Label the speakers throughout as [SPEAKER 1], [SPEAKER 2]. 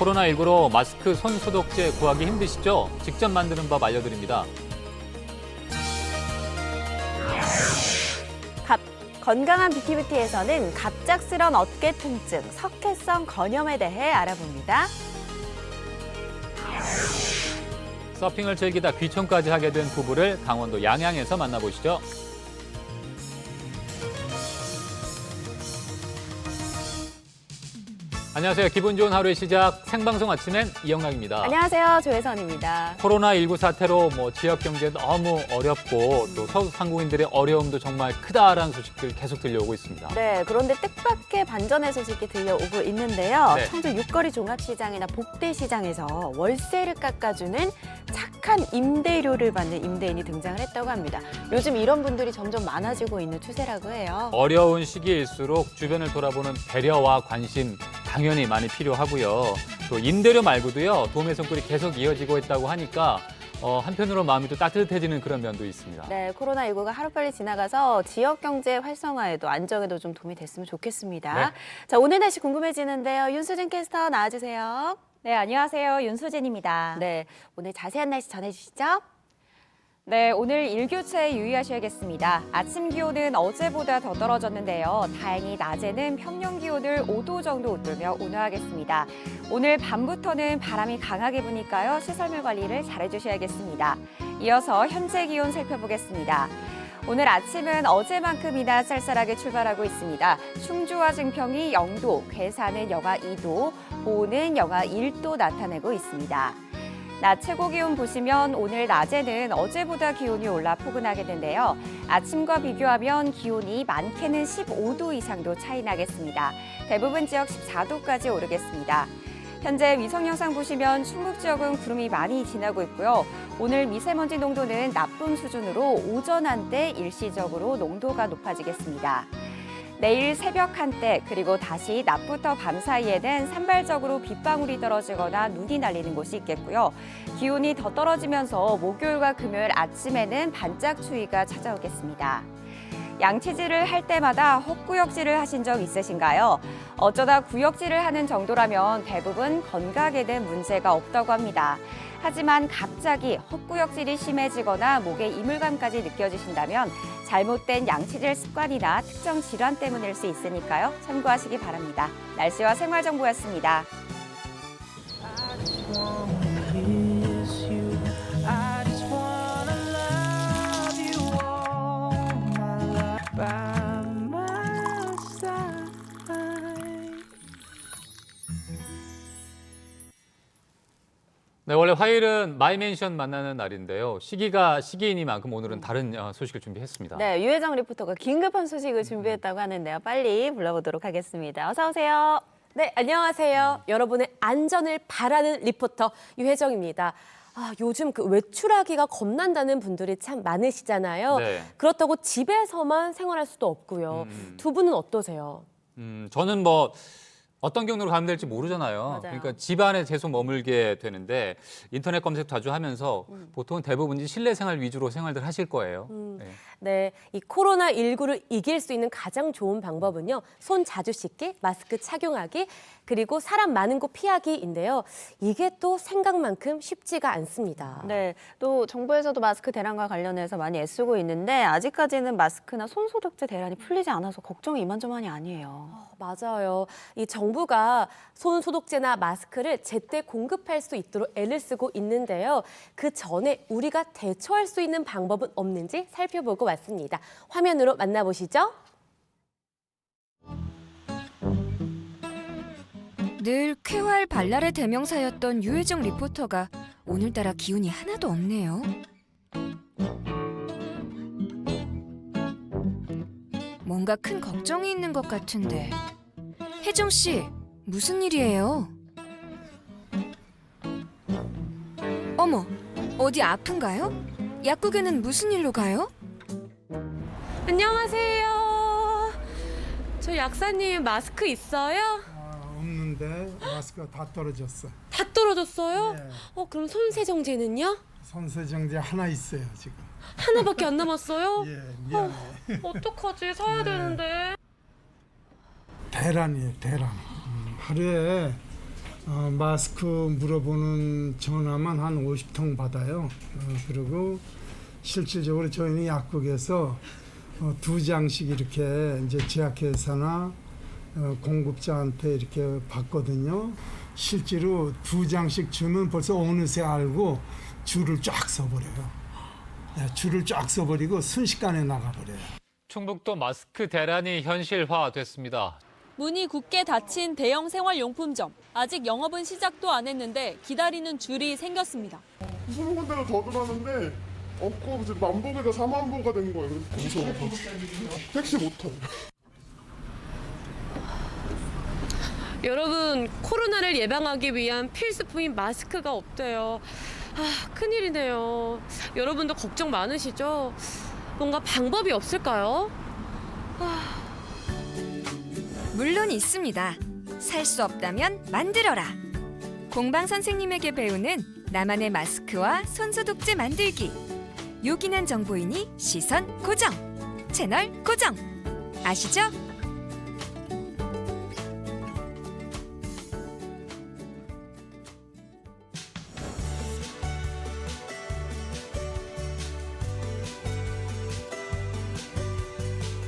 [SPEAKER 1] 코로나19로 마스크, 손 소독제 구하기 힘드시죠? 직접 만드는 법 알려드립니다.
[SPEAKER 2] 건강한 뷰티뷰티에서는 갑작스런 어깨 통증, 석회성 건염에 대해 알아봅니다.
[SPEAKER 1] 서핑을 즐기다 귀촌까지 하게 된 부부를 강원도 양양에서 만나보시죠. 안녕하세요. 기분 좋은 하루의 시작 생방송 아침엔 이영락입니다.
[SPEAKER 2] 안녕하세요. 조혜선입니다.
[SPEAKER 1] 코로나19 사태로 지역 경제 너무 어렵고 또 소상공인들의 어려움도 정말 크다라는 소식들 계속 들려오고 있습니다.
[SPEAKER 2] 네, 그런데 뜻밖의 반전의 소식이 들려오고 있는데요.
[SPEAKER 1] 네.
[SPEAKER 2] 청주 육거리 종합시장이나 복대시장에서 월세를 깎아주는 착한 임대료를 받는 임대인이 등장을 했다고 합니다. 요즘 이런 분들이 점점 많아지고 있는 추세라고 해요.
[SPEAKER 1] 어려운 시기일수록 주변을 돌아보는 배려와 관심 당연히 많이 필요하고요. 또 임대료 말고도요. 도움의 손길이 계속 이어지고 있다고 하니까 한편으로 마음이 또 따뜻해지는 그런 면도 있습니다.
[SPEAKER 2] 네, 코로나19가 하루빨리 지나가서 지역 경제 활성화에도 안정에도 좀 도움이 됐으면 좋겠습니다.
[SPEAKER 1] 네.
[SPEAKER 2] 자, 오늘 날씨 궁금해지는데요. 윤수진 캐스터 나와주세요.
[SPEAKER 3] 네, 안녕하세요. 윤수진입니다.
[SPEAKER 2] 네, 오늘 자세한 날씨 전해주시죠.
[SPEAKER 3] 네, 오늘 일교차에 유의하셔야겠습니다. 아침 기온은 어제보다 더 떨어졌는데요. 다행히 낮에는 평년 기온을 5도 정도 웃돌며 온화하겠습니다. 오늘 밤부터는 바람이 강하게 부니까요. 시설물 관리를 잘해주셔야겠습니다. 이어서 현재 기온 살펴보겠습니다. 오늘 아침은 어제만큼이나 쌀쌀하게 출발하고 있습니다. 충주와 증평이 0도, 괴산은 영하 2도, 보은은 영하 1도 나타내고 있습니다. 낮 최고 기온 보시면 오늘 낮에는 어제보다 기온이 올라 포근하겠는데요. 아침과 비교하면 기온이 많게는 15도 이상도 차이 나겠습니다. 대부분 지역 14도까지 오르겠습니다. 현재 위성 영상 보시면 충북 지역은 구름이 많이 지나고 있고요. 오늘 미세먼지 농도는 나쁨 수준으로 오전 한때 일시적으로 농도가 높아지겠습니다. 내일 새벽 한때 그리고 다시 낮부터 밤 사이에는 산발적으로 빗방울이 떨어지거나 눈이 날리는 곳이 있겠고요. 기온이 더 떨어지면서 목요일과 금요일 아침에는 반짝 추위가 찾아오겠습니다. 양치질을 할 때마다 헛구역질을 하신 적 있으신가요? 어쩌다 구역질을 하는 정도라면 대부분 건강에는 문제가 없다고 합니다. 하지만 갑자기 헛구역질이 심해지거나 목에 이물감까지 느껴지신다면 잘못된 양치질 습관이나 특정 질환 때문일 수 있으니까요. 참고하시기 바랍니다. 날씨와 생활정보였습니다.
[SPEAKER 1] 네, 원래 화요일은 마이맨션 만나는 날인데요. 시기가 시기이니만큼 오늘은 다른 소식을 준비했습니다.
[SPEAKER 2] 네, 유혜정 리포터가 긴급한 소식을 준비했다고 하는데요. 빨리 불러보도록 하겠습니다. 어서 오세요.
[SPEAKER 4] 네, 안녕하세요. 여러분의 안전을 바라는 리포터 유혜정입니다. 요즘 외출하기가 겁난다는 분들이 참 많으시잖아요.
[SPEAKER 1] 네.
[SPEAKER 4] 그렇다고 집에서만 생활할 수도 없고요. 두 분은 어떠세요?
[SPEAKER 1] 저는 어떤 경로로 가면 될지 모르잖아요.
[SPEAKER 2] 맞아요.
[SPEAKER 1] 그러니까 집 안에 계속 머물게 되는데 인터넷 검색 자주 하면서 보통은 대부분 실내 생활 위주로 생활들 하실 거예요. 네.
[SPEAKER 4] 네, 이 코로나19를 이길 수 있는 가장 좋은 방법은요. 손 자주 씻기, 마스크 착용하기, 그리고 사람 많은 곳 피하기인데요. 이게 또 생각만큼 쉽지가 않습니다.
[SPEAKER 2] 네, 또 정부에서도 마스크 대란과 관련해서 많이 애쓰고 있는데 아직까지는 마스크나 손소독제 대란이 풀리지 않아서 걱정이 이만저만이 아니에요.
[SPEAKER 4] 맞아요. 이 정부가 손 소독제나 마스크를 제때 공급할 수 있도록 애를 쓰고 있는데요. 그 전에 우리가 대처할 수 있는 방법은 없는지 살펴보고 왔습니다. 화면으로 만나보시죠.
[SPEAKER 5] 늘 쾌활 발랄의 대명사였던 유혜정 리포터가 오늘따라 기운이 하나도 없네요. 뭔가 큰 걱정이 있는 것 같은데. 혜정 씨, 무슨 일이에요? 어머, 어디 아픈가요? 약국에는 무슨 일로 가요?
[SPEAKER 4] 안녕하세요. 저 약사님 마스크 있어요?
[SPEAKER 6] 없는데 마스크가 다 떨어졌어.
[SPEAKER 4] 다 떨어졌어요?
[SPEAKER 6] 네.
[SPEAKER 4] 그럼 손세정제는요?
[SPEAKER 6] 손세정제 하나 있어요 지금.
[SPEAKER 4] 하나밖에 안 남았어요?
[SPEAKER 6] 예, 미안해.
[SPEAKER 4] 어떡하지? 사야 되는데.
[SPEAKER 6] 대란이에요, 대란. 하루에 마스크 물어보는 전화만 한 50통 받아요. 그리고 실질적으로 저희는 약국에서 2장씩 이렇게 이제 제약회사나 공급자한테 이렇게 받거든요. 실제로 2장씩 주면 벌써 어느새 알고 줄을 쫙 서버려요. 줄을 쫙 서버리고 순식간에 나가버려요.
[SPEAKER 1] 충북도 마스크 대란이 현실화됐습니다.
[SPEAKER 7] 문이 굳게 닫힌 대형 생활용품점. 아직 영업은 시작도 안 했는데 기다리는 줄이 생겼습니다.
[SPEAKER 8] 20군데로 더 들어왔는데 없고 이제 만보기가 4만보가 된 거예요. 무서워서 택시 못 타요.
[SPEAKER 4] 여러분, 코로나를 예방하기 위한 필수품인 마스크가 없대요. 큰일이네요. 여러분도 걱정 많으시죠? 뭔가 방법이 없을까요?
[SPEAKER 5] 물론 있습니다. 살 수 없다면 만들어라. 공방 선생님에게 배우는 나만의 마스크와 손소독제 만들기. 요긴한 정보이니 시선 고정. 채널 고정. 아시죠?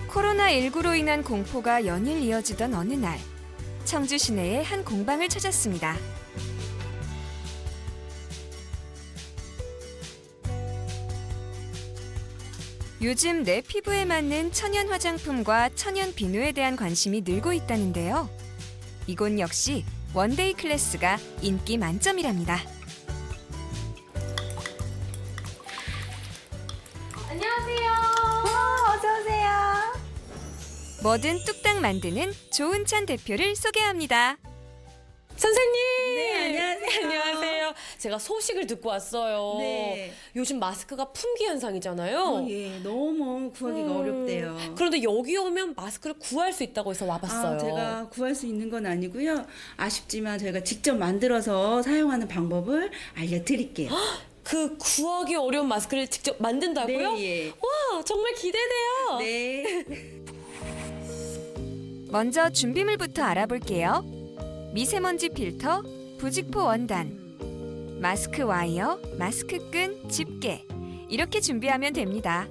[SPEAKER 5] 코로나19로 인한 공포가 연일 이어지던 어느 날, 청주 시내의 한 공방을 찾았습니다. 요즘 내 피부에 맞는 천연 화장품과 천연 비누에 대한 관심이 늘고 있다는데요. 이곳 역시 원데이 클래스가 인기 만점이랍니다.
[SPEAKER 2] 어서 오세요.
[SPEAKER 5] 뭐든 뚝딱 만드는 조은찬 대표를 소개합니다.
[SPEAKER 4] 선생님!
[SPEAKER 9] 네, 안녕하세요.
[SPEAKER 4] 안녕하세요. 제가 소식을 듣고 왔어요.
[SPEAKER 9] 네.
[SPEAKER 4] 요즘 마스크가 품귀 현상이잖아요.
[SPEAKER 9] 예, 너무 구하기가 어렵대요.
[SPEAKER 4] 그런데 여기 오면 마스크를 구할 수 있다고 해서 와봤어요.
[SPEAKER 9] 제가 구할 수 있는 건 아니고요. 아쉽지만 저희가 직접 만들어서 사용하는 방법을 알려드릴게요.
[SPEAKER 4] 그 구하기 어려운 마스크를 직접 만든다고요?
[SPEAKER 9] 네, 예.
[SPEAKER 4] 와, 정말 기대돼요.
[SPEAKER 9] 네.
[SPEAKER 5] 먼저 준비물부터 알아볼게요. 미세먼지 필터, 부직포 원단, 마스크 와이어, 마스크 끈, 집게 이렇게 준비하면 됩니다.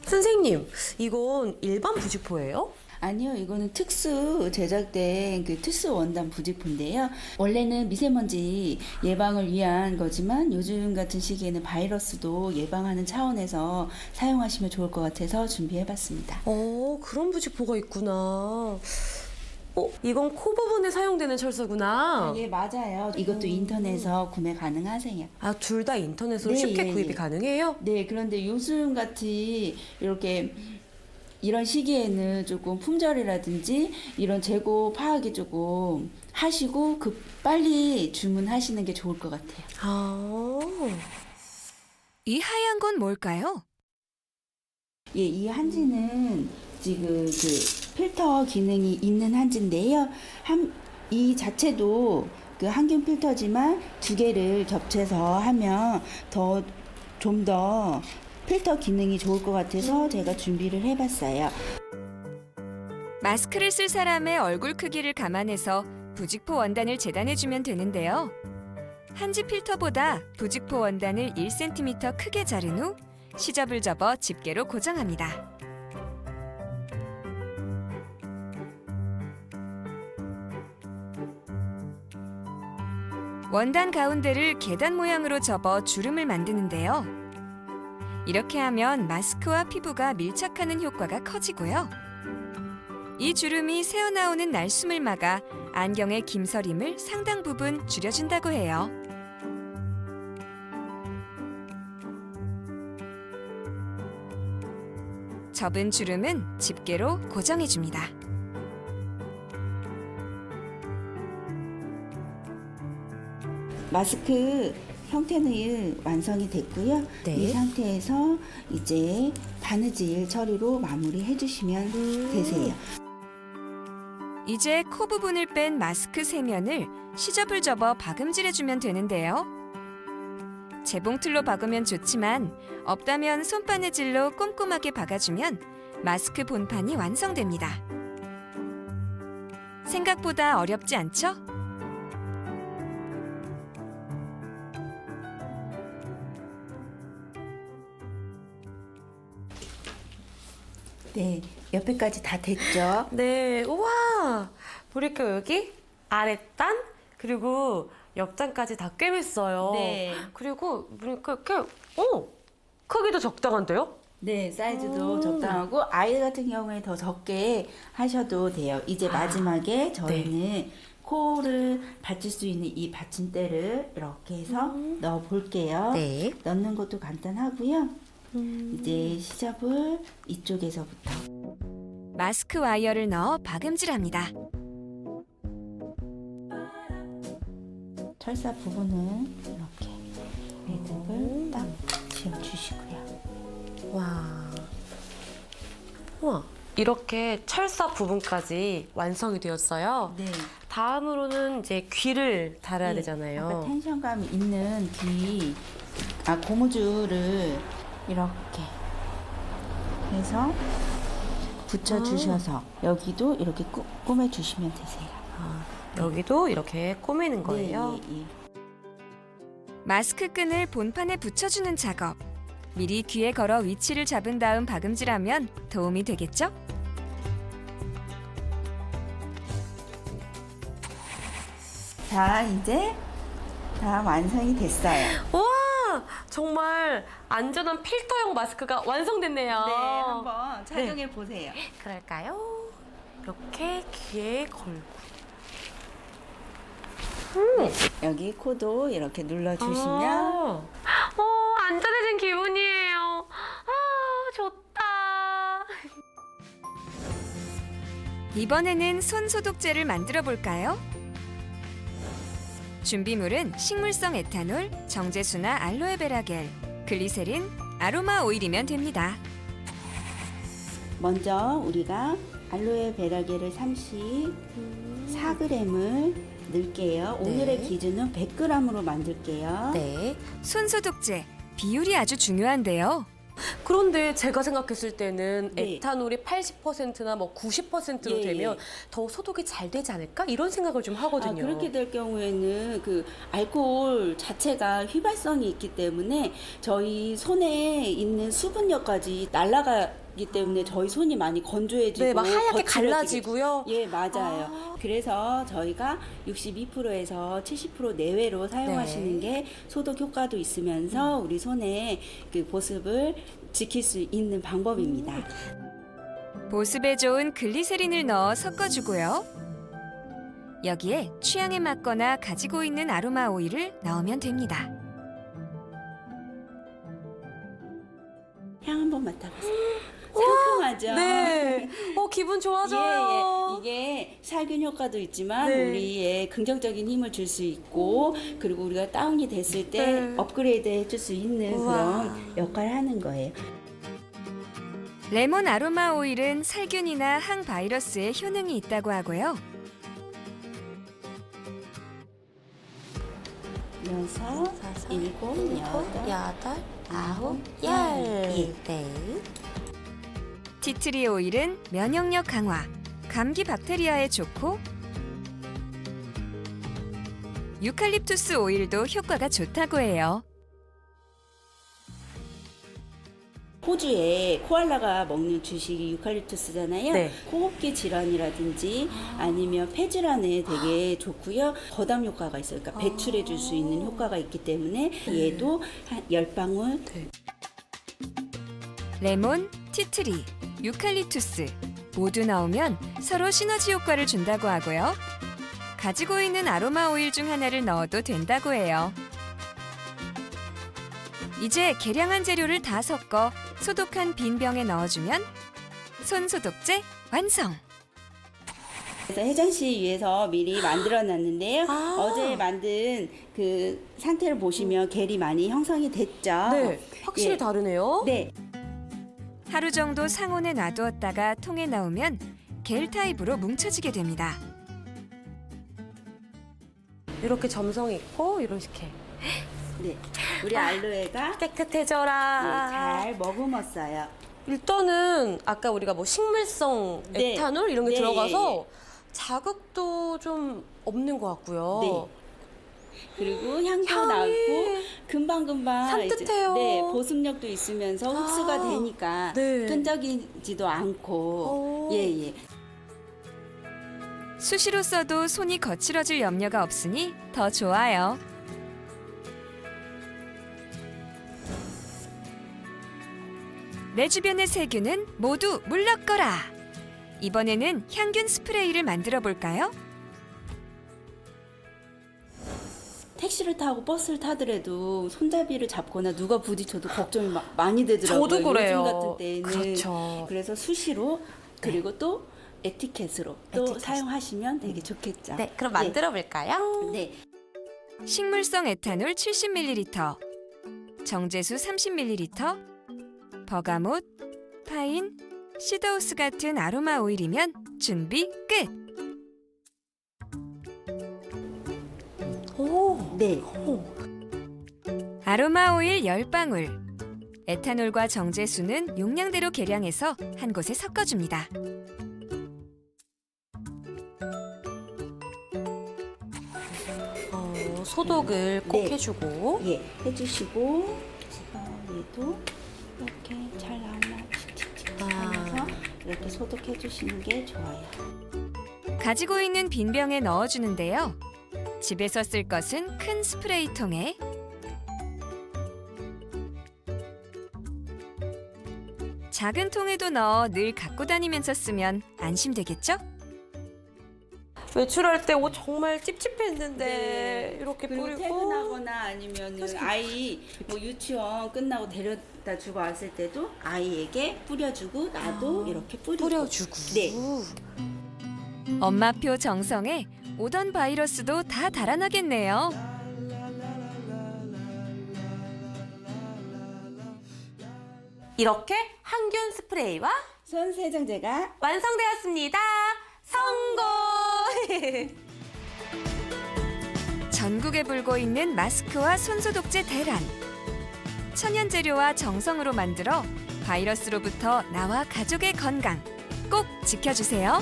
[SPEAKER 4] 선생님, 이건 일반 부직포예요?
[SPEAKER 9] 아니요, 이거는 특수 제작된 그 특수 원단 부직포인데요. 원래는 미세먼지 예방을 위한 거지만 요즘 같은 시기에는 바이러스도 예방하는 차원에서 사용하시면 좋을 것 같아서 준비해봤습니다.
[SPEAKER 4] 그런 부직포가 있구나. 이건 코 부분에 사용되는 철사구나.
[SPEAKER 9] 예, 맞아요. 이것도 인터넷에서 구매 가능하세요.
[SPEAKER 4] 둘 다 인터넷으로
[SPEAKER 9] 네,
[SPEAKER 4] 쉽게
[SPEAKER 9] 예,
[SPEAKER 4] 구입이
[SPEAKER 9] 예.
[SPEAKER 4] 가능해요?
[SPEAKER 9] 네, 그런데 요즘 같이 이렇게 이런 시기에는 조금 품절이라든지 이런 재고 파악이 조금 하시고 빨리 주문하시는 게 좋을 것 같아요.
[SPEAKER 5] 이 하얀 건 뭘까요?
[SPEAKER 9] 예, 이 한지는 지금 그 필터 기능이 있는 한지인데요. 이 자체도 그 항균 필터지만 2개를 겹쳐서 하면 좀 더 필터 기능이 좋을 것 같아서 제가 준비를 해봤어요.
[SPEAKER 5] 마스크를 쓸 사람의 얼굴 크기를 감안해서 부직포 원단을 재단해주면 되는데요. 한지 필터보다 부직포 원단을 1cm 크게 자른 후 시접을 접어 집게로 고정합니다. 원단 가운데를 계단 모양으로 접어 주름을 만드는데요. 이렇게 하면 마스크와 피부가 밀착하는 효과가 커지고요. 이 주름이 새어나오는 날숨을 막아 안경의 김서림을 상당 부분 줄여준다고 해요. 접은 주름은 집게로 고정해줍니다.
[SPEAKER 9] 마스크 형태는 완성이 됐고요.
[SPEAKER 4] 네.
[SPEAKER 9] 이 상태에서 이제 바느질 처리로 마무리해 주시면 되세요.
[SPEAKER 5] 이제 코 부분을 뺀 마스크 세면을 시접을 접어 박음질해주면 되는데요. 재봉틀로 박으면 좋지만 없다면 손바느질로 꼼꼼하게 박아주면 마스크 본판이 완성됩니다. 생각보다 어렵지 않죠?
[SPEAKER 9] 네, 옆에까지 다 됐죠?
[SPEAKER 4] 네, 우와! 보니까 여기 아랫단 그리고 옆단까지 다 꿰맸어요.
[SPEAKER 9] 네.
[SPEAKER 4] 그리고 보니까 이렇게 크기도 적당한데요?
[SPEAKER 9] 네, 사이즈도 적당하고 아이 같은 경우에 더 적게 하셔도 돼요. 이제 마지막에 저희는 코를 받칠 수 있는 이 받침대를 이렇게 해서 넣어 볼게요.
[SPEAKER 4] 네.
[SPEAKER 9] 넣는 것도 간단하고요. 이제 시접을 이쪽에서부터.
[SPEAKER 5] 마스크 와이어를 넣어 박음질합니다.
[SPEAKER 9] 철사 부분은 이렇게 매듭을 딱 지어주시고요.
[SPEAKER 4] 와. 우와. 이렇게 철사 부분까지 완성이 되었어요.
[SPEAKER 9] 네.
[SPEAKER 4] 다음으로는 이제 귀를 달아야
[SPEAKER 9] 아까
[SPEAKER 4] 되잖아요.
[SPEAKER 9] 텐션감 있는 고무줄을 이렇게 해서 붙여주셔서 여기도 이렇게 꾸며주시면 되세요.
[SPEAKER 4] 여기도 이렇게 꼬매는 거예요.
[SPEAKER 9] 네, 예, 예.
[SPEAKER 5] 마스크 끈을 본판에 붙여주는 작업. 미리 귀에 걸어 위치를 잡은 다음 박음질하면 도움이 되겠죠?
[SPEAKER 9] 자, 이제 다 완성이 됐어요.
[SPEAKER 4] 와, 정말 안전한 필터형 마스크가 완성됐네요.
[SPEAKER 9] 네, 한번 착용해 보세요.
[SPEAKER 4] 그럴까요? 이렇게 귀에 걸고.
[SPEAKER 9] 여기 코도 이렇게 눌러주시면
[SPEAKER 4] 안전해진 기분이에요. 좋다.
[SPEAKER 5] 이번에는 손 소독제를 만들어 볼까요? 준비물은 식물성 에탄올, 정제수나 알로에베라 겔, 글리세린, 아로마 오일이면 됩니다.
[SPEAKER 9] 먼저 우리가 알로에 베라겔을 34g을 넣을게요. 오늘의 기준은 100g으로 만들게요.
[SPEAKER 4] 네.
[SPEAKER 5] 손 소독제, 비율이 아주 중요한데요.
[SPEAKER 4] 그런데 제가 생각했을 때는
[SPEAKER 9] 네.
[SPEAKER 4] 에탄올이 80%나 뭐 90%로
[SPEAKER 9] 예,
[SPEAKER 4] 되면
[SPEAKER 9] 예.
[SPEAKER 4] 더 소독이 잘 되지 않을까? 이런 생각을 좀 하거든요.
[SPEAKER 9] 그렇게 될 경우에는 그 알코올 자체가 휘발성이 있기 때문에 저희 손에 있는 수분력까지 날아가기 때문에 저희 손이 많이 건조해지고
[SPEAKER 4] 네, 막 하얗게
[SPEAKER 9] 거칠어지게-
[SPEAKER 4] 갈라지고요.
[SPEAKER 9] 예, 맞아요. 그래서 저희가 62%에서 70% 내외로 사용하시는 게 소독 효과도 있으면서 우리 손의 그 보습을 지킬 수 있는 방법입니다.
[SPEAKER 5] 보습에 좋은 글리세린을 넣어 섞어주고요. 여기에 취향에 맞거나 가지고 있는 아로마 오일을 넣으면 됩니다.
[SPEAKER 9] 향 한번 맡아보세요. 상큼하죠?
[SPEAKER 4] 네. 기분 좋아져요.
[SPEAKER 9] 예, 이게 살균 효과도 있지만
[SPEAKER 4] 네.
[SPEAKER 9] 우리의 긍정적인 힘을 줄 수 있고 그리고 우리가 다운이 됐을 때
[SPEAKER 4] 네.
[SPEAKER 9] 업그레이드 해줄 수 있는
[SPEAKER 4] 우와.
[SPEAKER 9] 그런 역할을 하는 거예요.
[SPEAKER 5] 레몬 아로마 오일은 살균이나 항바이러스에 효능이 있다고 하고요.
[SPEAKER 9] 6, 7, 8, 9, 10. 예.
[SPEAKER 4] 네.
[SPEAKER 5] 티트리 오일은 면역력 강화, 감기 박테리아에 좋고 유칼립투스 오일도 효과가 좋다고 해요.
[SPEAKER 9] 호주에 코알라가 먹는 주식이 유칼립투스잖아요.
[SPEAKER 4] 네.
[SPEAKER 9] 호흡기 질환이라든지 아니면 폐질환에 되게 좋고요. 거담 효과가 있어요. 그러니까 배출해 줄 수 있는 효과가 있기 때문에 얘도 한 10방울
[SPEAKER 5] 레몬, 티트리, 유칼립투스 모두 넣으면 서로 시너지 효과를 준다고 하고요. 가지고 있는 아로마 오일 중 하나를 넣어도 된다고 해요. 이제 계량한 재료를 다 섞어 소독한 빈 병에 넣어주면 손 소독제 완성!
[SPEAKER 9] 그래서 혜정 씨 위해서 미리 만들어 놨는데요.
[SPEAKER 4] 아.
[SPEAKER 9] 어제 만든 그 상태를 보시면 겔이 많이 형성이 됐죠.
[SPEAKER 4] 네. 확실히
[SPEAKER 9] 예.
[SPEAKER 4] 다르네요.
[SPEAKER 9] 네.
[SPEAKER 5] 하루 정도 상온에 놔두었다가 통에 넣으면 겔 타입으로 뭉쳐지게 됩니다.
[SPEAKER 4] 이렇게 점성 있고 이렇게
[SPEAKER 9] 네. 우리 알로에가
[SPEAKER 4] 깨끗해져라.
[SPEAKER 9] 잘 머금었어요.
[SPEAKER 4] 일단은 아까 우리가 뭐 식물성
[SPEAKER 9] 네.
[SPEAKER 4] 에탄올 이런 게
[SPEAKER 9] 네,
[SPEAKER 4] 들어가서 자극도 좀 없는 것 같고요.
[SPEAKER 9] 네. 그리고 향도
[SPEAKER 4] 향이
[SPEAKER 9] 나고 금방금방
[SPEAKER 4] 산뜻해요.
[SPEAKER 9] 네, 보습력도 있으면서 흡수가 되니까
[SPEAKER 4] 네.
[SPEAKER 9] 끈적이지도 않고 예.
[SPEAKER 5] 수시로 써도 손이 거칠어질 염려가 없으니 더 좋아요. 내 주변의 세균은 모두 물러거라. 이번에는 향균 스프레이를 만들어 볼까요?
[SPEAKER 9] 택시를 타고 버스를 타더라도 손잡이를 잡거나 누가 부딪혀도 걱정이 많이 되더라고요.
[SPEAKER 4] 저도 그래요.
[SPEAKER 9] 요즘 같은 때는.
[SPEAKER 4] 그렇죠.
[SPEAKER 9] 그래서 수시로 그리고 또 에티켓으로 또
[SPEAKER 4] 에티켓.
[SPEAKER 9] 사용하시면 되게 좋겠죠.
[SPEAKER 4] 네, 그럼 만들어 볼까요?
[SPEAKER 9] 네.
[SPEAKER 5] 식물성 에탄올 70ml, 정제수 30ml, 버가못, 파인, 시더우스 같은 아로마 오일이면 준비 끝!
[SPEAKER 9] 네.
[SPEAKER 5] 아로마 오일 10방울, 에탄올과 정제수는 용량대로 계량해서 한 곳에 섞어줍니다.
[SPEAKER 4] 소독을 꼭
[SPEAKER 9] 네.
[SPEAKER 4] 해주고.
[SPEAKER 9] 예, 해주시고 얘도 이렇게 잘 나오나 하면서 이렇게 소독해 주시는 게 좋아요.
[SPEAKER 5] 가지고 있는 빈 병에 넣어주는데요. 집에서 쓸 것은 큰 스프레이통에 작은 통에도 넣어 늘 갖고 다니면서 쓰면 안심되겠죠?
[SPEAKER 4] 외출할 때 옷 정말 찝찝했는데 이렇게
[SPEAKER 9] 그리고
[SPEAKER 4] 뿌리고.
[SPEAKER 9] 퇴근하거나 아니면 아이 뭐 유치원 끝나고 데려다 주고 왔을 때도 아이에게 뿌려주고 나도 이렇게
[SPEAKER 4] 뿌려주고.
[SPEAKER 9] 네.
[SPEAKER 5] 엄마표 정성에 오던 바이러스도 다 달아나겠네요.
[SPEAKER 4] 이렇게 항균 스프레이와
[SPEAKER 9] 손 세정제가
[SPEAKER 4] 완성되었습니다. 성공!
[SPEAKER 5] 전국에 불고 있는 마스크와 손소독제 대란. 천연 재료와 정성으로 만들어 바이러스로부터 나와 가족의 건강 꼭 지켜주세요.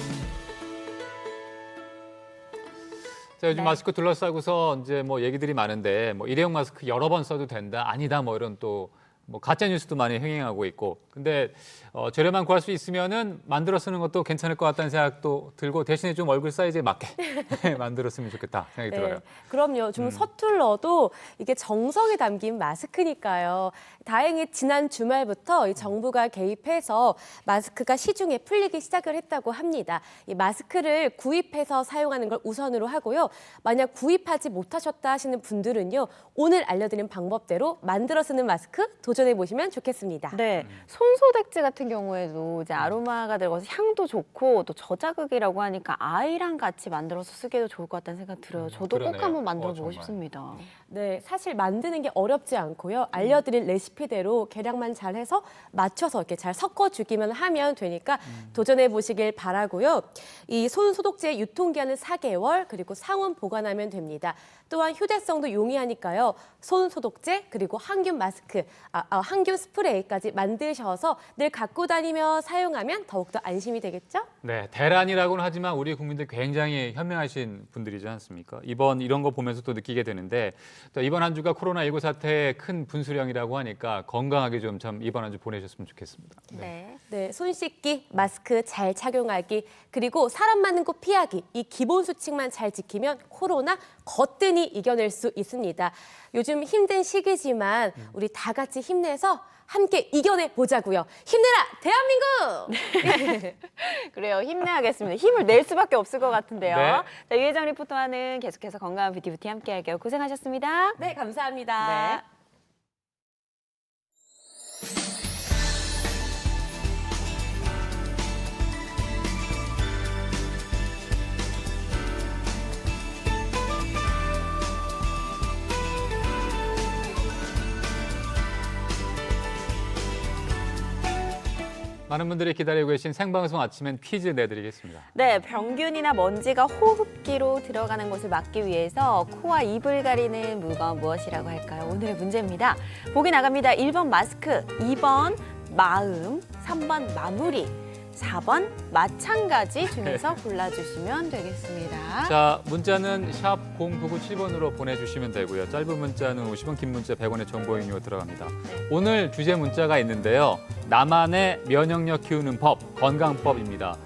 [SPEAKER 1] 자, 요즘
[SPEAKER 2] 네.
[SPEAKER 1] 마스크 둘러싸고서 이제 뭐 얘기들이 많은데 뭐 일회용 마스크 여러 번 써도 된다, 아니다 뭐 이런 또 뭐 가짜 뉴스도 많이 흥행하고 있고. 근데 재료만 구할 수 있으면은 만들어 쓰는 것도 괜찮을 것 같다는 생각도 들고 대신에 좀 얼굴 사이즈에 맞게 만들었으면 좋겠다 생각이 들어요.
[SPEAKER 4] 그럼요. 좀 서툴러도 이게 정성이 담긴 마스크니까요. 다행히 지난 주말부터 이 정부가 개입해서 마스크가 시중에 풀리기 시작을 했다고 합니다. 이 마스크를 구입해서 사용하는 걸 우선으로 하고요. 만약 구입하지 못하셨다 하시는 분들은요. 오늘 알려드린 방법대로 만들어 쓰는 마스크 도전해 보시면 좋겠습니다.
[SPEAKER 2] 네, 손소독제 같은 경우에도 이제 아로마가 들어가서 향도 좋고 또 저자극이라고 하니까 아이랑 같이 만들어서 쓰기도 좋을 것 같다는 생각 들어요. 저도 꼭
[SPEAKER 1] 그러네요.
[SPEAKER 2] 한번 만들어 보고
[SPEAKER 1] 정말.
[SPEAKER 2] 싶습니다.
[SPEAKER 4] 네, 사실 만드는 게 어렵지 않고요. 알려드린 레시피대로 계량만 잘해서 맞춰서 이렇게 잘 섞어주기만 하면 되니까 도전해 보시길 바라고요. 이 손 소독제 유통기한은 4개월 그리고 상온 보관하면 됩니다. 또한 휴대성도 용이하니까요. 손 소독제 그리고 항균 마스크, 항균 스프레이까지 만드셔서 늘 갖고 다니며 사용하면 더욱더 안심이 되겠죠?
[SPEAKER 1] 네, 대란이라고는 하지만 우리 국민들 굉장히 현명하신 분들이지 않습니까? 이번 이런 거 보면서 또 느끼게 되는데 또 이번 한 주가 코로나19 사태의 큰 분수령이라고 하니까 건강하게 좀 참 이번 한 주 보내셨으면 좋겠습니다.
[SPEAKER 2] 네.
[SPEAKER 4] 네, 손 씻기, 마스크 잘 착용하기, 그리고 사람 많은 곳 피하기, 이 기본 수칙만 잘 지키면 코로나 거뜬히 이겨낼 수 있습니다. 요즘 힘든 시기지만 우리 다 같이 힘내서 함께 이겨내 보자고요. 힘내라, 대한민국!
[SPEAKER 2] 그래요. 힘내야겠습니다. 힘을 낼 수밖에 없을 것 같은데요.
[SPEAKER 1] 네.
[SPEAKER 2] 자, 유혜정 리포터와는 계속해서 건강한 뷰티부티 함께 할게요. 고생하셨습니다.
[SPEAKER 4] 네, 감사합니다.
[SPEAKER 2] 네.
[SPEAKER 1] 많은 분들이 기다리고 계신 생방송 아침엔 퀴즈 내드리겠습니다.
[SPEAKER 2] 네, 병균이나 먼지가 호흡기로 들어가는 것을 막기 위해서 코와 입을 가리는 물건 무엇이라고 할까요? 오늘의 문제입니다. 보기 나갑니다. 1번 마스크, 2번 마음, 3번 마무리, 4번 마찬가지 중에서 골라주시면 되겠습니다.
[SPEAKER 1] 자, 문자는 샵 0997번으로 보내주시면 되고요. 짧은 문자는 50원, 긴 문자 100원의 정보 이용료 들어갑니다. 오늘 주제 문자가 있는데요. 나만의 면역력 키우는 법, 건강법입니다.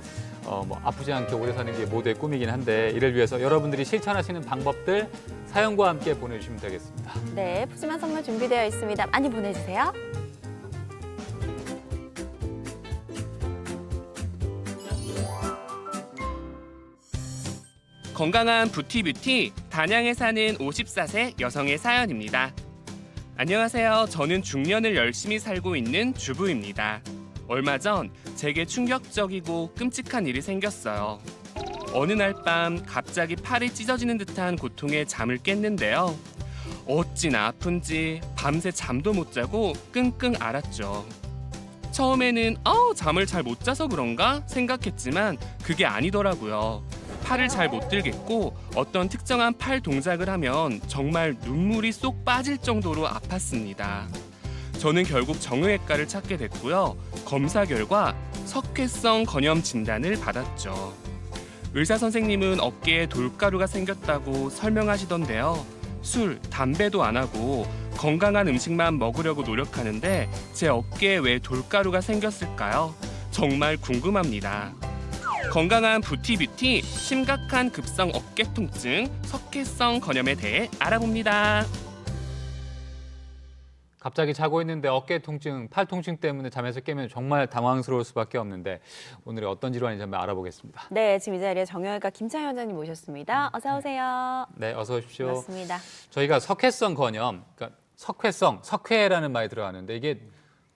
[SPEAKER 1] 아프지 않게 오래 사는 게 모두의 꿈이긴 한데 이를 위해서 여러분들이 실천하시는 방법들 사연과 함께 보내주시면 되겠습니다.
[SPEAKER 2] 네, 푸짐한 선물 준비되어 있습니다. 많이 보내주세요.
[SPEAKER 10] 건강한 부티뷰티 단양에 사는 54세 여성의 사연입니다. 안녕하세요. 저는 중년을 열심히 살고 있는 주부입니다. 얼마 전 제게 충격적이고 끔찍한 일이 생겼어요. 어느 날 밤 갑자기 팔이 찢어지는 듯한 고통에 잠을 깼는데요. 어찌나 아픈지 밤새 잠도 못 자고 끙끙 앓았죠. 처음에는 잠을 잘 못 자서 그런가 생각했지만 그게 아니더라고요. 팔을 잘 못 들겠고 어떤 특정한 팔 동작을 하면 정말 눈물이 쏙 빠질 정도로 아팠습니다. 저는 결국 정형외과를 찾게 됐고요. 검사 결과 석회성 건염 진단을 받았죠. 의사 선생님은 어깨에 돌가루가 생겼다고 설명하시던데요. 술, 담배도 안 하고 건강한 음식만 먹으려고 노력하는데 제 어깨에 왜 돌가루가 생겼을까요? 정말 궁금합니다. 건강한 부티뷰티, 심각한 급성 어깨 통증, 석회성 건염에 대해 알아봅니다.
[SPEAKER 1] 갑자기 자고 있는데 어깨 통증, 팔 통증 때문에 잠에서 깨면 정말 당황스러울 수밖에 없는데 오늘이 어떤 질환인지 한번 알아보겠습니다.
[SPEAKER 2] 네, 지금 이 자리에 정형외과 김창현 원장님 모셨습니다. 어서 오세요.
[SPEAKER 1] 네, 어서 오십시오.
[SPEAKER 2] 반갑습니다.
[SPEAKER 1] 저희가 석회성 건염, 그러니까 석회라는 말이 들어가는데 이게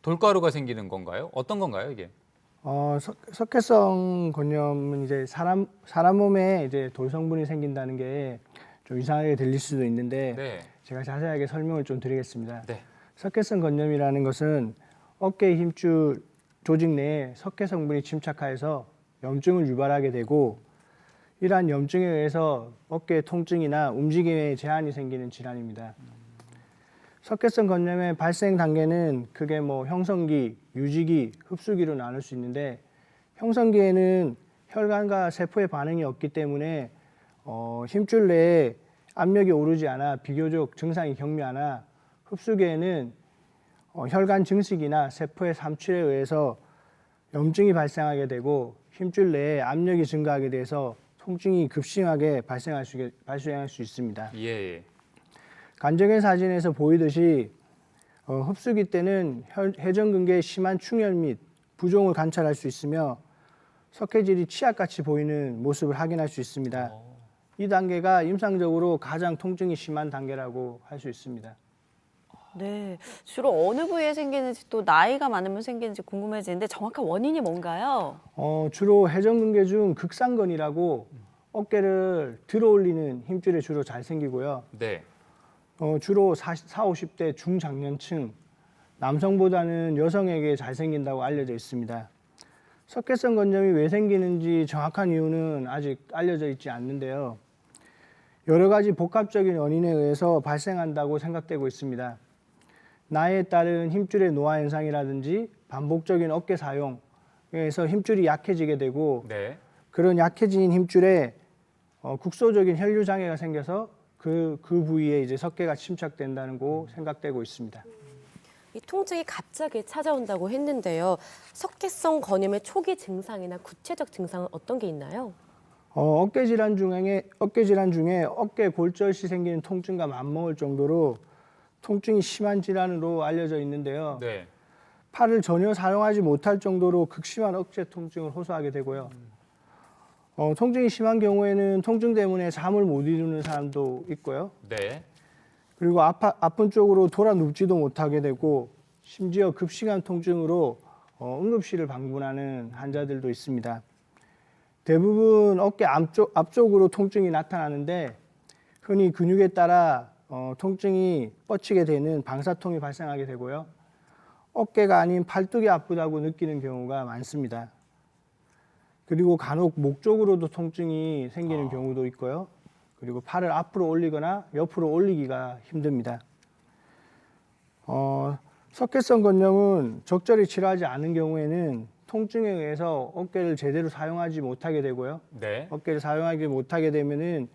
[SPEAKER 1] 돌가루가 생기는 건가요? 어떤 건가요, 이게?
[SPEAKER 11] 석회성 건염은 이제 사람 몸에 이제 돌 성분이 생긴다는 게 좀 이상하게 들릴 수도 있는데
[SPEAKER 1] 네.
[SPEAKER 11] 제가 자세하게 설명을 좀 드리겠습니다.
[SPEAKER 1] 네.
[SPEAKER 11] 석회성 건염이라는 것은 어깨 힘줄 조직 내에 석회 성분이 침착하여서 염증을 유발하게 되고 이러한 염증에 의해서 어깨 통증이나 움직임에 제한이 생기는 질환입니다. 석회성 건염의 발생 단계는 크게 형성기, 유지기, 흡수기로 나눌 수 있는데 형성기에는 혈관과 세포의 반응이 없기 때문에 힘줄 내에 압력이 오르지 않아 비교적 증상이 경미하나 흡수기에는 혈관 증식이나 세포의 삼출에 의해서 염증이 발생하게 되고 힘줄 내에 압력이 증가하게 돼서 통증이 급심하게 발생할 수 있습니다.
[SPEAKER 1] 예.
[SPEAKER 11] 간접의 사진에서 보이듯이 흡수기 때는 회전근개의 심한 충혈 및 부종을 관찰할 수 있으며 석회질이 치약같이 보이는 모습을 확인할 수 있습니다. 이 단계가 임상적으로 가장 통증이 심한 단계라고 할 수 있습니다.
[SPEAKER 2] 네, 주로 어느 부위에 생기는지 또 나이가 많으면 생기는지 궁금해지는데 정확한 원인이 뭔가요?
[SPEAKER 11] 주로 회전근개 중 극상근이라고 어깨를 들어 올리는 힘줄에 주로 잘 생기고요.
[SPEAKER 1] 네.
[SPEAKER 11] 주로 40, 50대 중장년층, 남성보다는 여성에게 잘 생긴다고 알려져 있습니다. 석회성 건염이 왜 생기는지 정확한 이유는 아직 알려져 있지 않는데요. 여러 가지 복합적인 원인에 의해서 발생한다고 생각되고 있습니다. 나이에 따른 힘줄의 노화 현상이라든지 반복적인 어깨 사용에서 힘줄이 약해지게 되고
[SPEAKER 1] 네.
[SPEAKER 11] 그런 약해진 힘줄에 국소적인 혈류 장애가 생겨서 그 부위에 이제 석회가 침착된다는 거 생각되고 있습니다.
[SPEAKER 4] 이 통증이 갑자기 찾아온다고 했는데요. 석회성 건염의 초기 증상이나 구체적 증상은 어떤 게 있나요?
[SPEAKER 11] 어깨 질환 중에 어깨 골절 시 생기는 통증과 맞먹을 정도로 통증이 심한 질환으로 알려져 있는데요.
[SPEAKER 1] 네.
[SPEAKER 11] 팔을 전혀 사용하지 못할 정도로 극심한 어깨 통증을 호소하게 되고요. 통증이 심한 경우에는 통증 때문에 잠을 못 이루는 사람도 있고요.
[SPEAKER 1] 네.
[SPEAKER 11] 그리고 아픈 쪽으로 돌아 눕지도 못하게 되고 심지어 급식한 통증으로 응급실을 방문하는 환자들도 있습니다. 대부분 어깨 앞쪽으로 통증이 나타나는데 흔히 근육에 따라 통증이 뻗치게 되는 방사통이 발생하게 되고요. 어깨가 아닌 팔뚝이 아프다고 느끼는 경우가 많습니다. 그리고 간혹 목 쪽으로도 통증이 생기는 경우도 있고요. 그리고 팔을 앞으로 올리거나 옆으로 올리기가 힘듭니다. 석회성 건염은 적절히 치료하지 않은 경우에는 통증에 의해서 어깨를 제대로 사용하지 못하게 되고요.
[SPEAKER 1] 네.
[SPEAKER 11] 어깨를 사용하지 못하게 되면은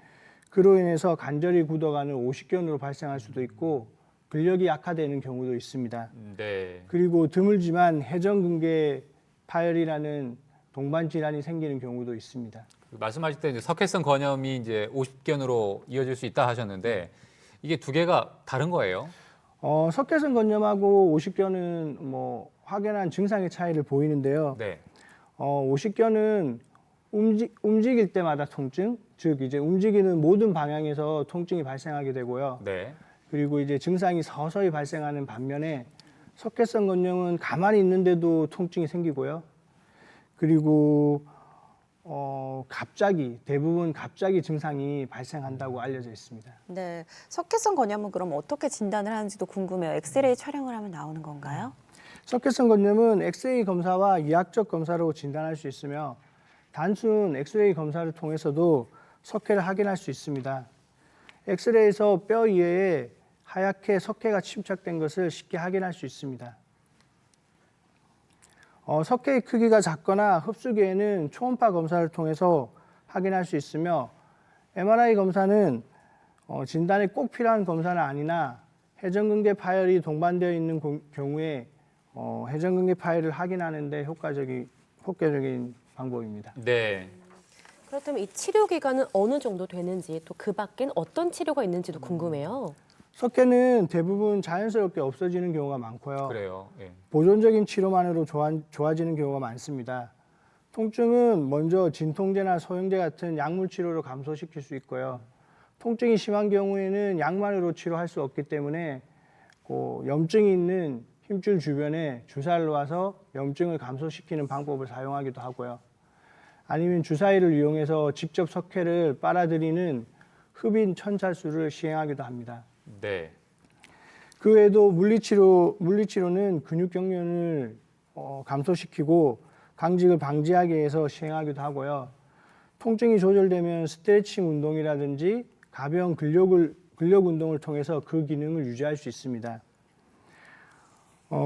[SPEAKER 11] 그로 인해서 관절이 굳어가는 오십견으로 발생할 수도 있고 근력이 약화되는 경우도 있습니다.
[SPEAKER 1] 네.
[SPEAKER 11] 그리고 드물지만 회전근개 파열이라는 동반 질환이 생기는 경우도 있습니다.
[SPEAKER 1] 말씀하실 때 이제 석회성 건염이 이제 50견으로 이어질 수 있다 하셨는데 이게 두 개가 다른 거예요?
[SPEAKER 11] 석회성 건염하고 오십견은 뭐 확연한 증상의 차이를 보이는데요.
[SPEAKER 1] 네.
[SPEAKER 11] 오십견은 움직일 때마다 통증, 즉 이제 움직이는 모든 방향에서 통증이 발생하게 되고요.
[SPEAKER 1] 네.
[SPEAKER 11] 그리고 이제 증상이 서서히 발생하는 반면에 석회성 건염은 가만히 있는데도 통증이 생기고요. 그리고 대부분 갑자기 증상이 발생한다고 알려져 있습니다.
[SPEAKER 2] 네, 석회성 건염은 그럼 어떻게 진단을 하는지도 궁금해요. 엑스레이 촬영을 하면 나오는 건가요?
[SPEAKER 11] 석회성 건염은 엑스레이 검사와 이학적 검사로 진단할 수 있으며 단순 엑스레이 검사를 통해서도 석회를 확인할 수 있습니다. 엑스레이에서 뼈 이외에 하얗게 석회가 침착된 것을 쉽게 확인할 수 있습니다. 석회의 크기가 작거나 흡수기에는 초음파 검사를 통해서 확인할 수 있으며 MRI 검사는 진단에 꼭 필요한 검사는 아니나 회전근개 파열이 동반되어 있는 경우에 회전근개 파열을 확인하는 데 효과적인 방법입니다.
[SPEAKER 1] 네.
[SPEAKER 4] 그렇다면 이 치료 기간은 어느 정도 되는지 또 그 밖엔 어떤 치료가 있는지도 궁금해요.
[SPEAKER 11] 석회는 대부분 자연스럽게 없어지는 경우가 많고요.
[SPEAKER 1] 그래요. 예.
[SPEAKER 11] 보존적인 치료만으로 좋아지는 경우가 많습니다. 통증은 먼저 진통제나 소형제 같은 약물 치료로 감소시킬 수 있고요. 통증이 심한 경우에는 약만으로 치료할 수 없기 때문에 염증이 있는 힘줄 주변에 주사를 놔서 염증을 감소시키는 방법을 사용하기도 하고요. 아니면 주사위를 이용해서 직접 석회를 빨아들이는 흡인 천찰수를 시행하기도 합니다.
[SPEAKER 1] 네.
[SPEAKER 11] 그 외에도 물리치료는 근육 경련을 감소시키고 강직을 방지하기 위해서 시행하기도 하고요. 통증이 조절되면 스트레칭 운동이라든지 가벼운 근력 운동을 통해서 그 기능을 유지할 수 있습니다.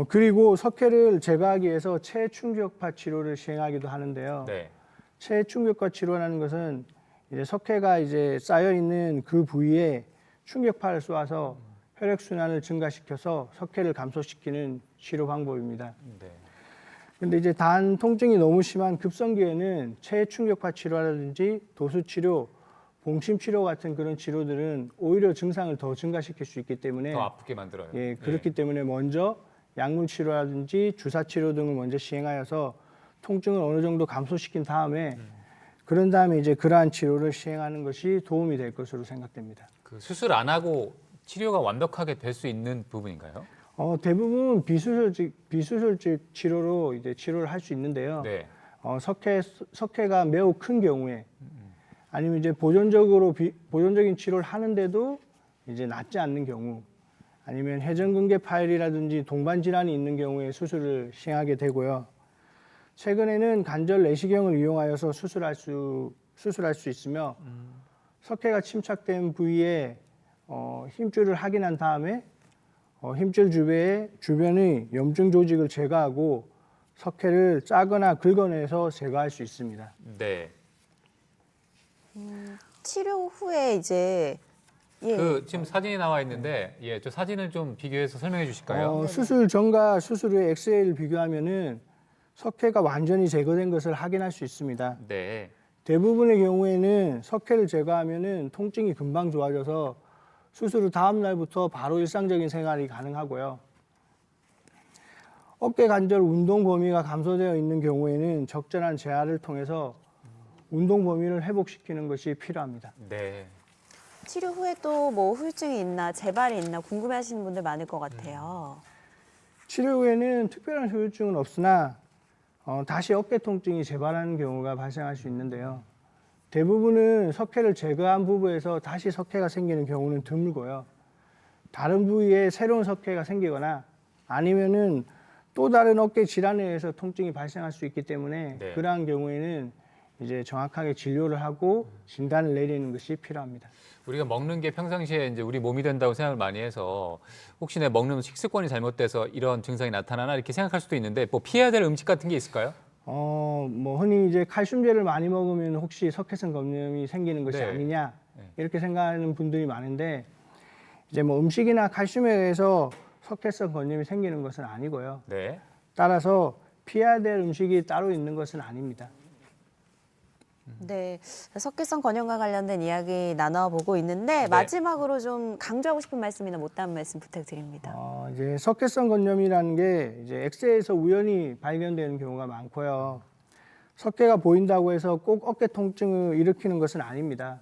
[SPEAKER 11] 그리고 석회를 제거하기 위해서 체충격파 치료를 시행하기도 하는데요.
[SPEAKER 1] 네.
[SPEAKER 11] 체충격파 치료라는 것은 이제 석회가 이제 쌓여 있는 그 부위에 충격파를 쏘아서 혈액 순환을 증가시켜서 석회를 감소시키는 치료 방법입니다.
[SPEAKER 1] 네.
[SPEAKER 11] 근데 이제 단 통증이 너무 심한 급성기에는 체충격파 치료라든지 도수 치료, 봉심 치료 같은 그런 치료들은 오히려 증상을 더 증가시킬 수 있기 때문에
[SPEAKER 1] 더 아프게 만들어요.
[SPEAKER 11] 예, 그렇기 때문에 먼저 약물 치료라든지 주사 치료 등을 먼저 시행하여서 통증을 어느 정도 감소시킨 다음에 그런 다음에 이제 그러한 치료를 시행하는 것이 도움이 될 것으로 생각됩니다.
[SPEAKER 1] 그 수술 안 하고 치료가 완벽하게 될 수 있는 부분인가요?
[SPEAKER 11] 대부분 비수술적 치료로 이제 치료를 할 수 있는데요.
[SPEAKER 1] 네.
[SPEAKER 11] 석회가 매우 큰 경우에 아니면 이제 보존적인 치료를 하는데도 이제 낫지 않는 경우 아니면 회전근개 파열이라든지 동반 질환이 있는 경우에 수술을 시행하게 되고요. 최근에는 관절 내시경을 이용하여서 수술할 수 있으며 석회가 침착된 부위에 힘줄을 확인한 다음에 힘줄 주변의 염증 조직을 제거하고 석회를 짜거나 긁어내서 제거할 수 있습니다.
[SPEAKER 1] 네.
[SPEAKER 2] 치료 후에 이제
[SPEAKER 1] 그 지금 사진이 나와 있는데 저 사진을 좀 비교해서 설명해 주실까요?
[SPEAKER 11] 수술 전과 수술 후에 엑스레이를 비교하면은 석회가 완전히 제거된 것을 확인할 수 있습니다.
[SPEAKER 1] 네.
[SPEAKER 11] 대부분의 경우에는 석회를 제거하면은 통증이 금방 좋아져서 수술 후 다음 날부터 바로 일상적인 생활이 가능하고요. 어깨 관절 운동 범위가 감소되어 있는 경우에는 적절한 재활을 통해서 운동 범위를 회복시키는 것이 필요합니다.
[SPEAKER 1] 네.
[SPEAKER 2] 치료 후에 또 뭐 후유증이 있나 재발이 있나 궁금해하시는 분들 많을 것 같아요.
[SPEAKER 11] 치료 후에는 특별한 후유증은 없으나 다시 어깨 통증이 재발하는 경우가 발생할 수 있는데요. 대부분은 석회를 제거한 부부에서 다시 석회가 생기는 경우는 드물고요. 다른 부위에 새로운 석회가 생기거나 아니면은 또 다른 어깨 질환에 의해서 통증이 발생할 수 있기 때문에
[SPEAKER 1] 네.
[SPEAKER 11] 그러한 경우에는 이제 정확하게 진료를 하고 진단을 내리는 것이 필요합니다.
[SPEAKER 1] 우리가 먹는 게 평상시에 이제 우리 몸이 된다고 생각을 많이 해서 혹시 내 먹는 식습관이 잘못돼서 이런 증상이 나타나나 이렇게 생각할 수도 있는데 뭐 피해야 될 음식 같은 게 있을까요?
[SPEAKER 11] 뭐 흔히 이제 칼슘제를 많이 먹으면 혹시 석회성 건염이 생기는 것이
[SPEAKER 1] 네.
[SPEAKER 11] 아니냐
[SPEAKER 1] 네.
[SPEAKER 11] 이렇게 생각하는 분들이 많은데 이제 뭐 음식이나 칼슘에 의해서 석회성 건염이 생기는 것은 아니고요.
[SPEAKER 1] 네.
[SPEAKER 11] 따라서 피해야 될 음식이 따로 있는 것은 아닙니다.
[SPEAKER 2] 네, 석회성 건염과 관련된 이야기 나눠보고 있는데
[SPEAKER 1] 네.
[SPEAKER 2] 마지막으로 좀 강조하고 싶은 말씀이나 못다한 말씀 부탁드립니다.
[SPEAKER 11] 이제 석회성 건염이라는 게 이제 엑스레이에서 우연히 발견되는 경우가 많고요. 석회가 보인다고 해서 꼭 어깨 통증을 일으키는 것은 아닙니다.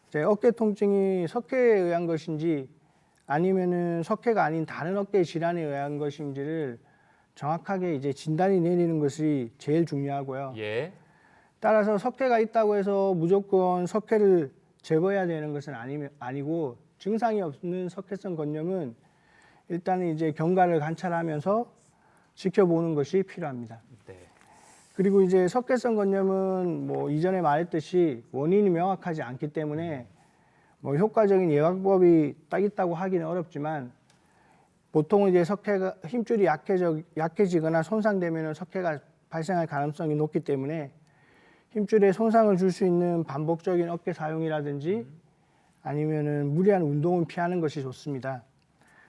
[SPEAKER 11] 이제 어깨 통증이 석회에 의한 것인지 아니면은 석회가 아닌 다른 어깨 질환에 의한 것인지를 정확하게 이제 진단이 내리는 것이 제일 중요하고요.
[SPEAKER 1] 예.
[SPEAKER 11] 따라서 석회가 있다고 해서 무조건 석회를 제거해야 되는 것은 아니고 증상이 없는 석회성 건염은 일단은 이제 경과를 관찰하면서 지켜보는 것이 필요합니다.
[SPEAKER 1] 네.
[SPEAKER 11] 그리고 이제 석회성 건염은 뭐 이전에 말했듯이 원인이 명확하지 않기 때문에 뭐 효과적인 예방법이 딱 있다고 하기는 어렵지만 보통은 이제 석회가 힘줄이 약해지거나 손상되면 석회가 발생할 가능성이 높기 때문에 힘줄에 손상을 줄 수 있는 반복적인 어깨 사용이라든지 아니면은 무리한 운동은 피하는 것이 좋습니다.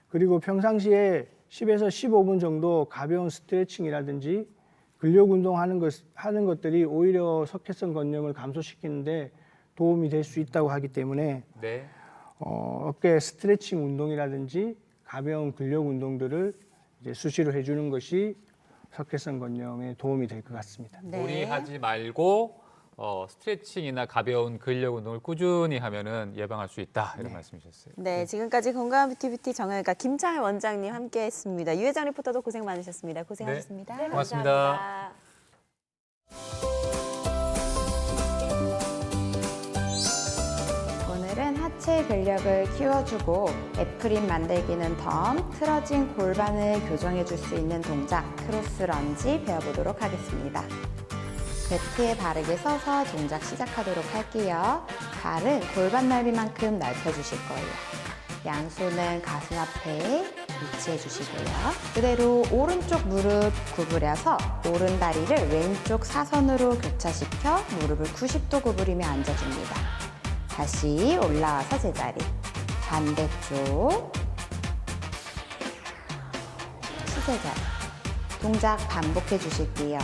[SPEAKER 11] 그리고 평상시에 10에서 15분 정도 가벼운 스트레칭이라든지 근력 운동하는 것들이 오히려 석회성 건염을 감소시키는데 도움이 될 수 있다고 하기 때문에
[SPEAKER 1] 네.
[SPEAKER 11] 어깨 스트레칭 운동이라든지 가벼운 근력 운동들을 이제 수시로 해주는 것이 석회성 건염에 도움이 될 것 같습니다.
[SPEAKER 2] 네.
[SPEAKER 1] 무리하지 말고 스트레칭이나 가벼운 근력 운동을 꾸준히 하면은 예방할 수 있다 이런 말씀이셨어요.
[SPEAKER 2] 네, 지금까지 건강한 뷰티 정형외과 김창일 원장님 함께했습니다. 유혜정 리포터도 고생 많으셨습니다. 고생하셨습니다.
[SPEAKER 1] 네, 고맙습니다.
[SPEAKER 3] 오늘은 하체 근력을 키워주고 애프림 만들기는 덤, 틀어진 골반을 교정해줄 수 있는 동작 크로스 런지 배워보도록 하겠습니다. 배트에 바르게 서서 동작 시작하도록 할게요. 발은 골반 넓이만큼 넓혀주실 거예요. 양손은 가슴 앞에 위치해 주시고요. 그대로 오른쪽 무릎 구부려서 오른 다리를 왼쪽 사선으로 교차시켜 무릎을 90도 구부리며 앉아줍니다. 다시 올라와서 제자리. 반대쪽. 시제자리. 동작 반복해 주실게요.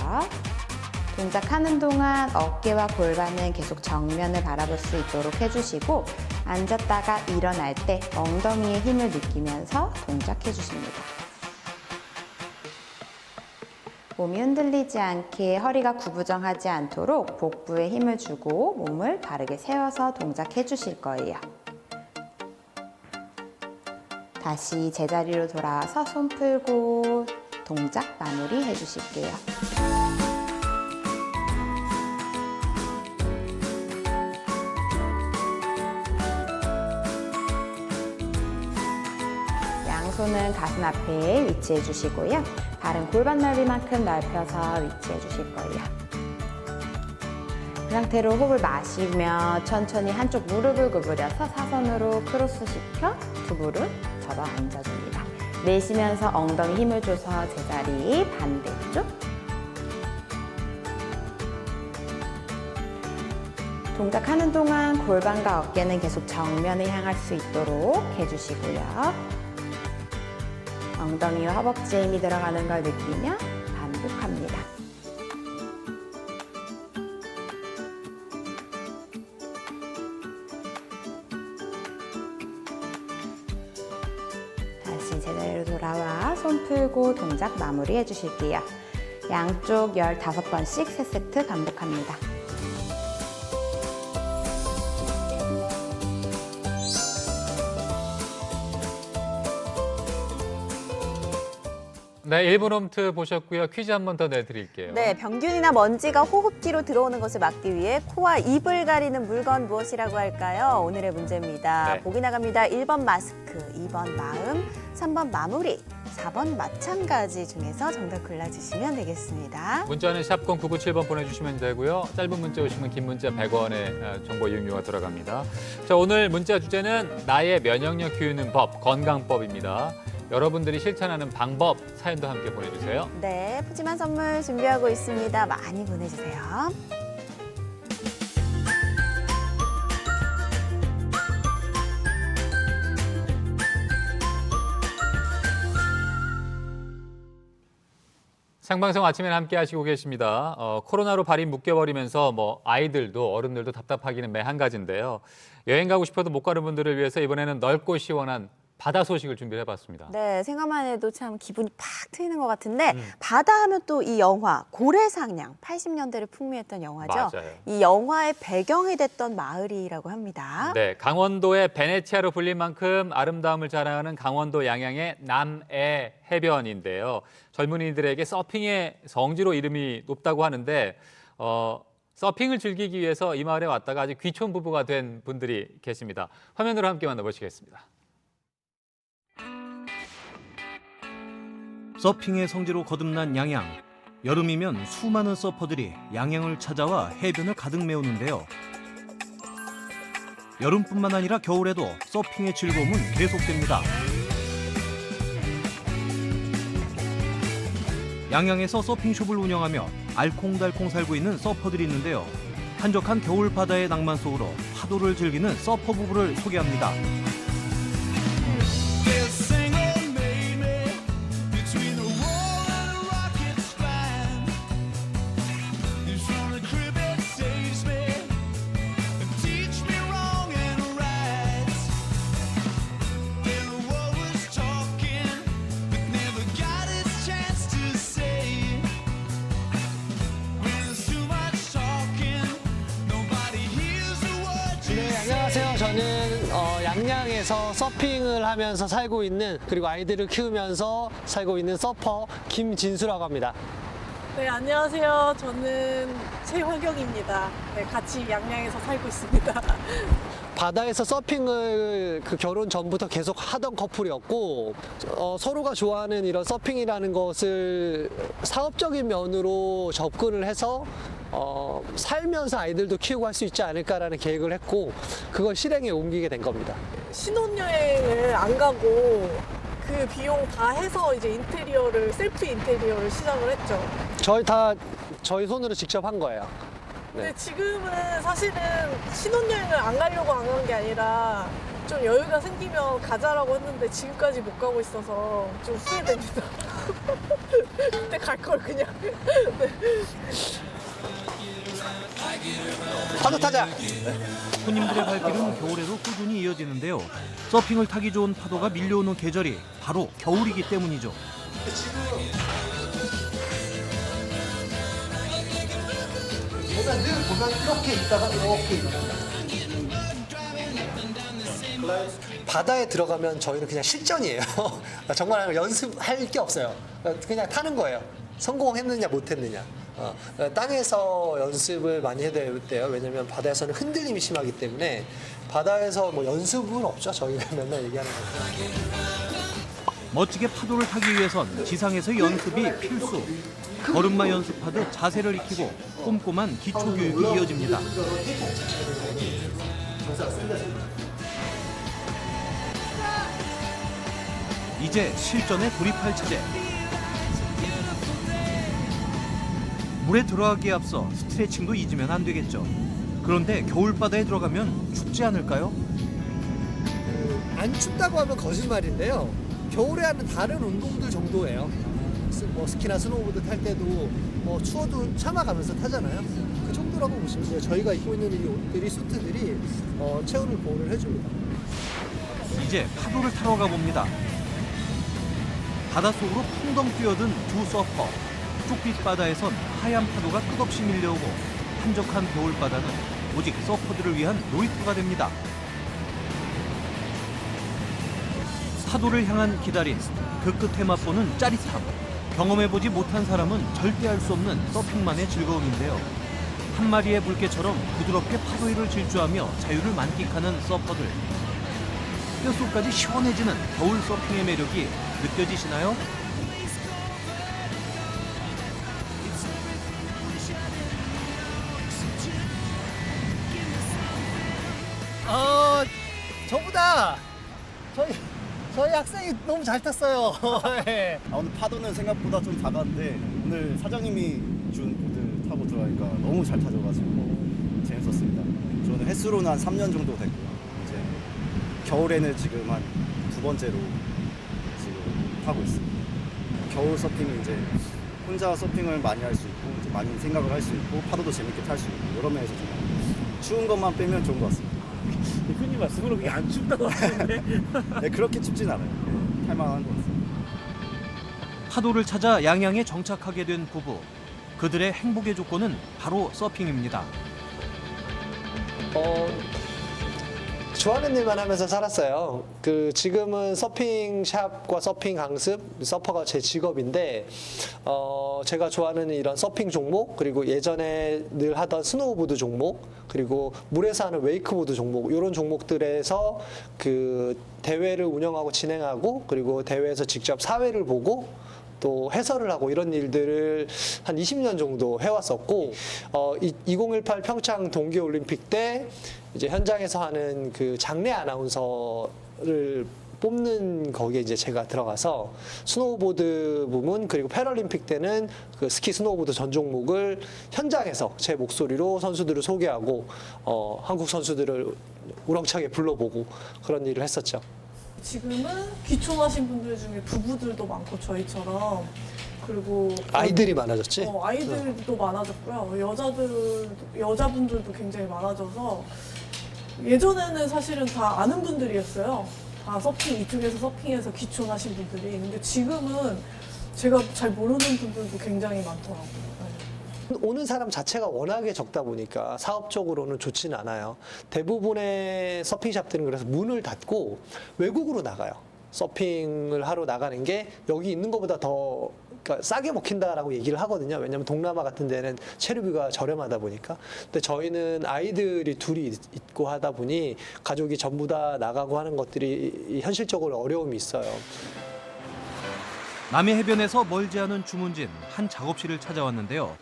[SPEAKER 3] 동작하는 동안 어깨와 골반은 계속 정면을 바라볼 수 있도록 해주시고 앉았다가 일어날 때 엉덩이에 힘을 느끼면서 동작해 주십니다. 몸이 흔들리지 않게 허리가 구부정하지 않도록 복부에 힘을 주고 몸을 바르게 세워서 동작해 주실 거예요. 다시 제자리로 돌아와서 손 풀고 동작 마무리 해주실게요. 양손은 가슴 앞에 위치해 주시고요. 발은 골반 넓이만큼 넓혀서 위치해 주실 거예요. 그 상태로 호흡을 마시며 천천히 한쪽 무릎을 구부려서 사선으로 크로스 시켜 두 무릎 접어 앉아줍니다. 내쉬면서 엉덩이 힘을 줘서 제자리 반대쪽. 동작하는 동안 골반과 어깨는 계속 정면을 향할 수 있도록 해주시고요. 엉덩이와 허벅지에 힘이 들어가는 걸 느끼며 반복합니다. 다시 제자리로 돌아와 손 풀고 동작 마무리 해주실게요. 양쪽 15번씩 3세트 반복합니다.
[SPEAKER 1] 네, 1분 홈트 보셨고요. 퀴즈 한 번 더 내드릴게요.
[SPEAKER 2] 네, 병균이나 먼지가 호흡기로 들어오는 것을 막기 위해 코와 입을 가리는 물건 무엇이라고 할까요? 오늘의 문제입니다.
[SPEAKER 1] 네.
[SPEAKER 2] 보기 나갑니다. 1번 마스크, 2번 마음, 3번 마무리, 4번 마찬가지 중에서 정답 골라주시면 되겠습니다.
[SPEAKER 1] 문자는 샵 0997번 보내주시면 되고요. 짧은 문자 오시면 긴 문자 100원의 정보 이용료가 들어갑니다. 자, 오늘 문자 주제는 나의 면역력 키우는 법, 건강법입니다. 여러분들이 실천하는 방법 사연도 함께 보내주세요.
[SPEAKER 2] 네, 푸짐한 선물 준비하고 있습니다. 많이 보내주세요.
[SPEAKER 1] 생방송 아침에는 함께 하시고 계십니다. 코로나로 발이 묶여버리면서 아이들도 어른들도 답답하기는 매한 가지인데요. 여행 가고 싶어도 못 가는 분들을 위해서 이번에는 넓고 시원한 바다 소식을 준비를 해봤습니다.
[SPEAKER 2] 네, 생각만 해도 참 기분이 팍 트이는 것 같은데 바다 하면 또 이 영화 고래상냥 80년대를 풍미했던 영화죠.
[SPEAKER 1] 맞아요.
[SPEAKER 2] 이 영화의 배경이 됐던 마을이라고 합니다.
[SPEAKER 1] 네, 강원도의 베네치아로 불릴 만큼 아름다움을 자랑하는 강원도 양양의 남해 해변인데요. 젊은이들에게 서핑의 성지로 이름이 높다고 하는데 서핑을 즐기기 위해서 이 마을에 왔다가 아주 귀촌 부부가 된 분들이 계십니다. 화면으로 함께 만나보시겠습니다.
[SPEAKER 12] 서핑의 성지로 거듭난 양양. 여름이면 수많은 서퍼들이 양양을 찾아와 해변을 가득 메우는데요. 여름뿐만 아니라 겨울에도 서핑의 즐거움은 계속됩니다. 양양에서 서핑숍을 운영하며 알콩달콩 살고 있는 서퍼들이 있는데요. 한적한 겨울 바다의 낭만 속으로 파도를 즐기는 서퍼 부부를 소개합니다.
[SPEAKER 13] 안녕하세요. 저는 양양에서 서핑을 하면서 살고 있는, 그리고 아이들을 키우면서 살고 있는 서퍼 김진수라고 합니다.
[SPEAKER 14] 네, 안녕하세요. 저는 최화경입니다. 네, 같이 양양에서 살고 있습니다.
[SPEAKER 13] 바다에서 서핑을 결혼 전부터 계속 하던 커플이었고 서로가 좋아하는 이런 서핑이라는 것을 사업적인 면으로 접근을 해서 살면서 아이들도 키우고 할 수 있지 않을까라는 계획을 했고 그걸 실행에 옮기게 된 겁니다.
[SPEAKER 14] 신혼여행을 안 가고 그 비용 다 해서 이제 셀프 인테리어를 시작을 했죠.
[SPEAKER 13] 저희 손으로 직접 한 거예요.
[SPEAKER 14] 근데 지금은 사실은 신혼여행을 안 가려고 안 간 게 아니라 좀 여유가 생기면 가자라고 했는데 지금까지 못 가고 있어서 좀 후회됩니다. 그때 갈 걸 그냥. 네.
[SPEAKER 13] 파도 타자!
[SPEAKER 12] 손님들의 발길은 겨울에도 꾸준히 이어지는데요. 서핑을 타기 좋은 파도가 밀려오는 계절이 바로 겨울이기 때문이죠.
[SPEAKER 13] 늘 보면 이렇게 있다가 이렇게 있습니다. 바다에 들어가면 저희는 그냥 실전이에요. 정말 연습할 게 없어요. 그냥 타는 거예요. 성공했느냐 못했느냐. 땅에서 연습을 많이 해야 돼요. 왜냐면 바다에서는 흔들림이 심하기 때문에 바다에서 연습은 없죠. 저희가 맨날 얘기하는 거.
[SPEAKER 12] 멋지게 파도를 타기 위해선 지상에서 연습이 필수. 걸음마 연습하듯 자세를 익히고 꼼꼼한 기초 교육이 이어집니다. 이제 실전에 돌입할 차례. 물에 들어가기에 앞서 스트레칭도 잊으면 안 되겠죠. 그런데 겨울바다에 들어가면 춥지 않을까요?
[SPEAKER 13] 안 춥다고 하면 거짓말인데요. 겨울에 하는 다른 운동들 정도예요. 스키나 스노우보드 탈 때도 추워도 참아가면서 타잖아요. 그 정도라고 보시면 돼요. 저희가 입고 있는 이 옷들이, 수트들이 체온을 보호를 해줍니다.
[SPEAKER 12] 이제 파도를 타러 가봅니다. 바닷속으로 풍덩 뛰어든 두 서퍼. 쪽빛 바다에선 하얀 파도가 끝없이 밀려오고 한적한 겨울바다는 오직 서퍼들을 위한 놀이터가 됩니다. 파도를 향한 기다림, 그 끝에 맛보는 짜릿함. 경험해보지 못한 사람은 절대 알 수 없는 서핑만의 즐거움인데요. 한 마리의 물개처럼 부드럽게 파도 위를 질주하며 자유를 만끽하는 서퍼들. 뼛속까지 시원해지는 겨울 서핑의 매력이 느껴지시나요?
[SPEAKER 13] 저보다
[SPEAKER 15] 저희 학생이 너무 잘 탔어요. 네. 오늘 파도는 생각보다 좀 작았는데 오늘 사장님이 준 보드 타고 들어가니까 너무 잘 타져가지고 재밌었습니다. 저는 횟수로는 한 3년 정도 됐고요. 이제 겨울에는 지금 한 2번째로 지금 타고 있습니다. 겨울 서핑은 이제 혼자 서핑을 많이 할 수 있고 이제 많이 생각을 할 수 있고 파도도 재밌게 탈 수 있고 여러 면에서 좀 추운 것만 빼면 좋은 것 같습니다.
[SPEAKER 16] 대표님 말씀으로 그게 안 춥다고 하시는데
[SPEAKER 15] 네, 그렇게 춥진 않아요. 네, 탈만한 것 같습니다.
[SPEAKER 12] 파도를 찾아 양양에 정착하게 된 부부. 그들의 행복의 조건은 바로 서핑입니다.
[SPEAKER 13] 좋아하는 일만 하면서 살았어요. 지금은 서핑샵과 서핑 강습, 서퍼가 제 직업인데, 제가 좋아하는 이런 서핑 종목, 그리고 예전에 늘 하던 스노우보드 종목, 그리고 물에서 하는 웨이크보드 종목, 이런 종목들에서 대회를 운영하고 진행하고, 그리고 대회에서 직접 사회를 보고, 또 해설을 하고 이런 일들을 한 20년 정도 해왔었고, 2018 평창 동계올림픽 때 이제 현장에서 하는 장내 아나운서를 뽑는 거기에 이제 제가 들어가서 스노우보드 부문 그리고 패럴림픽 때는 스키 스노우보드 전 종목을 현장에서 제 목소리로 선수들을 소개하고 한국 선수들을 우렁차게 불러보고 그런 일을 했었죠.
[SPEAKER 14] 지금은 귀촌하신 분들 중에 부부들도 많고 저희처럼 그리고
[SPEAKER 13] 아이들이 많아졌지?
[SPEAKER 14] 아이들도 많아졌고요. 여자분들도 굉장히 많아져서 예전에는 사실은 다 아는 분들이었어요. 다 이쪽에서 서핑해서 귀촌하신 분들이. 근데 지금은 제가 잘 모르는 분들도 굉장히 많더라고요.
[SPEAKER 13] 오는 사람 자체가 워낙에 적다 보니까 사업적으로는 좋지는 않아요. 대부분의 서핑샵들은 그래서 문을 닫고 외국으로 나가요. 서핑을 하러 나가는 게 여기 있는 것보다 더 싸게 먹힌다라고 얘기를 하거든요. 왜냐하면 동남아 같은 데는 체류비가 저렴하다 보니까. 근데 저희는 아이들이 둘이 있고 하다 보니 가족이 전부 다 나가고 하는 것들이 현실적으로 어려움이 있어요.
[SPEAKER 12] 남해 해변에서 멀지 않은 주문진 한 작업실을 찾아왔는데요.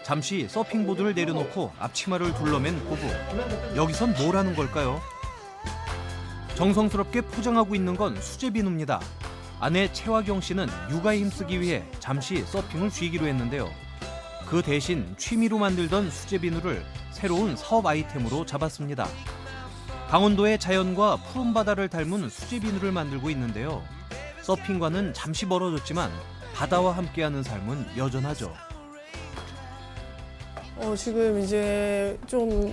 [SPEAKER 12] 잠시 서핑보드를 내려놓고 앞치마를 둘러맨 부부. 여기선 뭘 하는 걸까요? 정성스럽게 포장하고 있는 건 수제 비누입니다. 아내 최화경 씨는 육아에 힘쓰기 위해 잠시 서핑을 쉬기로 했는데요. 그 대신 취미로 만들던 수제 비누를 새로운 사업 아이템으로 잡았습니다. 강원도의 자연과 푸른 바다를 닮은 수제 비누를 만들고 있는데요. 서핑과는 잠시 멀어졌지만 바다와 함께하는 삶은 여전하죠.
[SPEAKER 14] 지금 이제 좀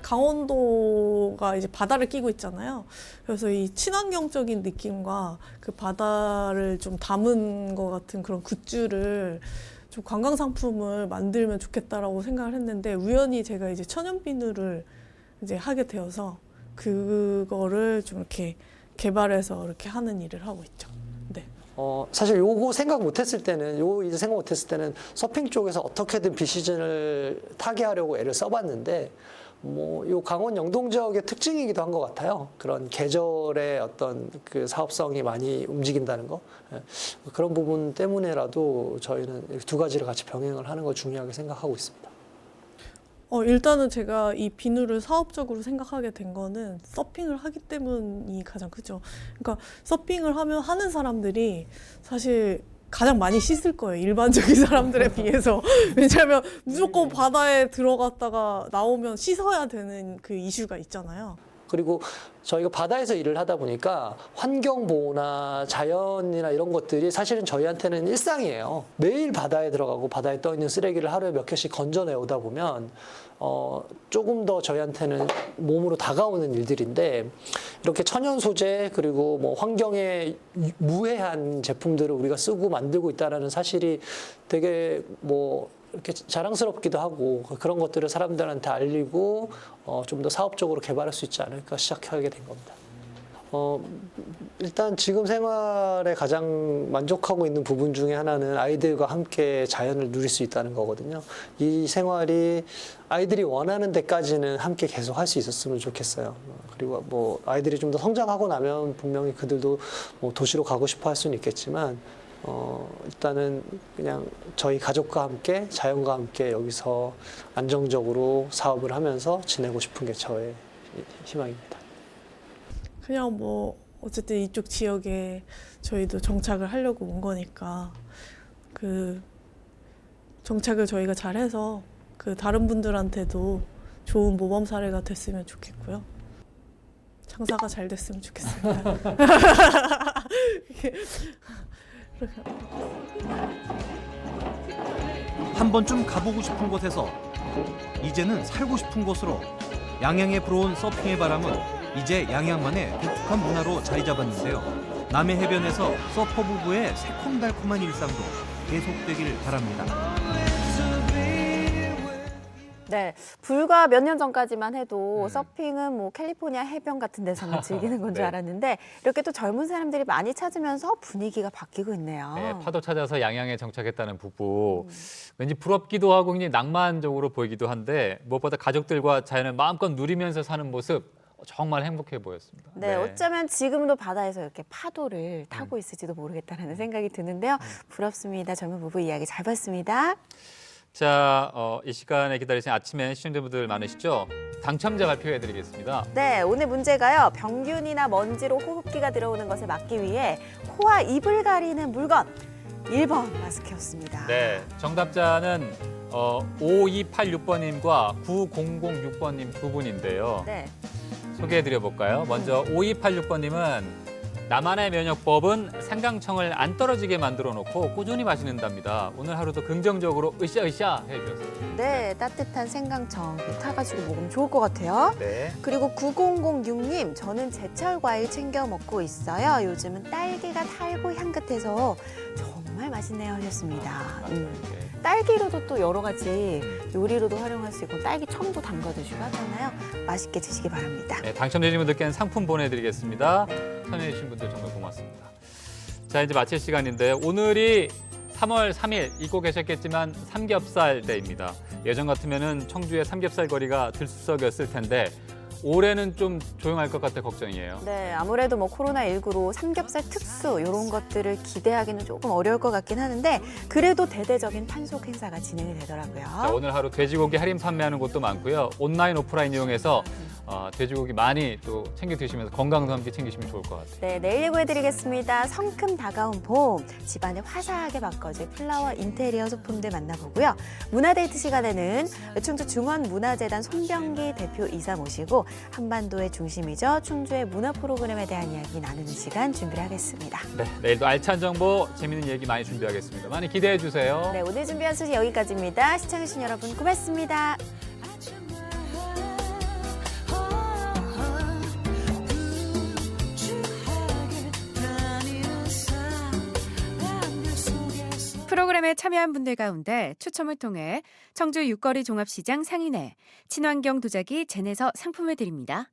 [SPEAKER 14] 강원도가 이제 바다를 끼고 있잖아요. 그래서 이 친환경적인 느낌과 바다를 좀 담은 것 같은 그런 굿즈를 좀 관광 상품을 만들면 좋겠다라고 생각을 했는데 우연히 제가 이제 천연 비누를 이제 하게 되어서 그거를 좀 이렇게 개발해서 이렇게 하는 일을 하고 있죠. 네.
[SPEAKER 13] 사실 요거 생각 못했을 때는 서핑 쪽에서 어떻게든 비시즌을 타게 하려고 애를 써봤는데 요 강원 영동 지역의 특징이기도 한 것 같아요. 그런 계절의 어떤 사업성이 많이 움직인다는 거. 그런 부분 때문에라도 저희는 두 가지를 같이 병행을 하는 걸 중요하게 생각하고 있습니다.
[SPEAKER 14] 일단은 제가 이 비누를 사업적으로 생각하게 된 거는 서핑을 하기 때문이 가장 크죠. 그러니까 서핑을 하는 사람들이 사실 가장 많이 씻을 거예요. 일반적인 사람들에 비해서. 왜냐하면 무조건 바다에 들어갔다가 나오면 씻어야 되는 그 이슈가 있잖아요.
[SPEAKER 13] 그리고 저희가 바다에서 일을 하다 보니까 환경보호나 자연이나 이런 것들이 사실은 저희한테는 일상이에요. 매일 바다에 들어가고 바다에 떠 있는 쓰레기를 하루에 몇 개씩 건져내 오다 보면 조금 더 저희한테는 몸으로 다가오는 일들인데 이렇게 천연 소재 그리고 뭐 환경에 무해한 제품들을 우리가 쓰고 만들고 있다는 사실이 되게 이렇게 자랑스럽기도 하고 그런 것들을 사람들한테 알리고 좀 더 사업적으로 개발할 수 있지 않을까 시작하게 된 겁니다. 일단 지금 생활에 가장 만족하고 있는 부분 중에 하나는 아이들과 함께 자연을 누릴 수 있다는 거거든요. 이 생활이 아이들이 원하는 데까지는 함께 계속 할 수 있었으면 좋겠어요. 그리고 아이들이 좀 더 성장하고 나면 분명히 그들도 도시로 가고 싶어 할 수는 있겠지만 일단은 그냥 저희 가족과 함께 자연과 함께 여기서 안정적으로 사업을 하면서 지내고 싶은 게 저의 희망입니다.
[SPEAKER 14] 그냥 어쨌든 이쪽 지역에 저희도 정착을 하려고 온 거니까 그 정착을 저희가 잘해서 그 다른 분들한테도 좋은 모범 사례가 됐으면 좋겠고요. 장사가 잘 됐으면 좋겠습니다.
[SPEAKER 12] 한 번쯤 가보고 싶은 곳에서 이제는 살고 싶은 곳으로 양양에 불어온 서핑의 바람은 이제 양양만의 독특한 문화로 자리 잡았는데요. 남해 해변에서 서퍼 부부의 새콤달콤한 일상도 계속되길 바랍니다.
[SPEAKER 2] 네, 불과 몇 년 전까지만 해도 서핑은 뭐 캘리포니아 해변 같은 데서만 즐기는 건 줄
[SPEAKER 1] 네.
[SPEAKER 2] 알았는데 이렇게 또 젊은 사람들이 많이 찾으면서 분위기가 바뀌고 있네요.
[SPEAKER 1] 네, 파도 찾아서 양양에 정착했다는 부부. 왠지 부럽기도 하고 굉장히 낭만적으로 보이기도 한데 무엇보다 가족들과 자연을 마음껏 누리면서 사는 모습 정말 행복해 보였습니다.
[SPEAKER 2] 네, 어쩌면 지금도 바다에서 이렇게 파도를 타고 있을지도 모르겠다는 생각이 드는데요. 부럽습니다. 젊은 부부 이야기 잘 봤습니다.
[SPEAKER 1] 자, 이 시간에 기다리신 아침에 시청자분들 많으시죠? 당첨자 발표해드리겠습니다.
[SPEAKER 2] 네, 오늘 문제가요. 병균이나 먼지로 호흡기가 들어오는 것을 막기 위해 코와 입을 가리는 물건. 1번 마스크였습니다.
[SPEAKER 1] 네, 정답자는 5286번님과 9006번님 두 분인데요.
[SPEAKER 2] 네.
[SPEAKER 1] 소개해드려 볼까요? 먼저 5286번님은 나만의 면역법은 생강청을 안 떨어지게 만들어 놓고 꾸준히 마시는답니다. 오늘 하루도 긍정적으로 으쌰으쌰 해주셨습니다.
[SPEAKER 2] 네, 따뜻한 생강청 타가지고 먹으면 좋을 것 같아요.
[SPEAKER 1] 네.
[SPEAKER 2] 그리고 9006님, 저는 제철 과일 챙겨 먹고 있어요. 요즘은 딸기가 달고 향긋해서 정말 맛있네요 하셨습니다. 딸기로도 또 여러 가지 요리로도 활용할 수 있고 딸기 첨도 담가 드시고 하잖아요. 맛있게 드시기 바랍니다.
[SPEAKER 1] 네, 당첨되신 분들께는 상품 보내드리겠습니다. 참여해주신 분들 정말 고맙습니다. 자, 이제 마칠 시간인데요. 오늘이 3월 3일 잊고 계셨겠지만 삼겹살 데이입니다. 예전 같으면은 청주의 삼겹살 거리가 들썩였을 텐데 올해는 좀 조용할 것 같아 걱정이에요.
[SPEAKER 2] 네, 아무래도 뭐 코로나19로 삼겹살 특수 이런 것들을 기대하기는 조금 어려울 것 같긴 하는데 그래도 대대적인 판촉 행사가 진행이 되더라고요.
[SPEAKER 1] 자, 오늘 하루 돼지고기 할인 판매하는 곳도 많고요. 온라인, 오프라인 이용해서 돼지고기 많이 또 챙겨 드시면서 건강도 함께 챙기시면 좋을 것 같아요.
[SPEAKER 2] 네, 내일 예고해드리겠습니다. 성큼 다가온 봄, 집안을 화사하게 바꿔줄 플라워 인테리어 소품들 만나보고요. 문화데이트 시간에는 충주 중원문화재단 손병기 대표이사 모시고 한반도의 중심이죠. 충주의 문화 프로그램에 대한 이야기 나누는 시간 준비를 하겠습니다.
[SPEAKER 1] 네, 내일도 알찬 정보, 재밌는 얘기 많이 준비하겠습니다. 많이 기대해 주세요.
[SPEAKER 2] 네, 오늘 준비한 소식 여기까지입니다. 시청해주신 여러분 고맙습니다.
[SPEAKER 17] 프로그램에 참여한 분들 가운데 추첨을 통해 청주 육거리 종합시장 상인회 친환경 도자기 젠에서 상품을 드립니다.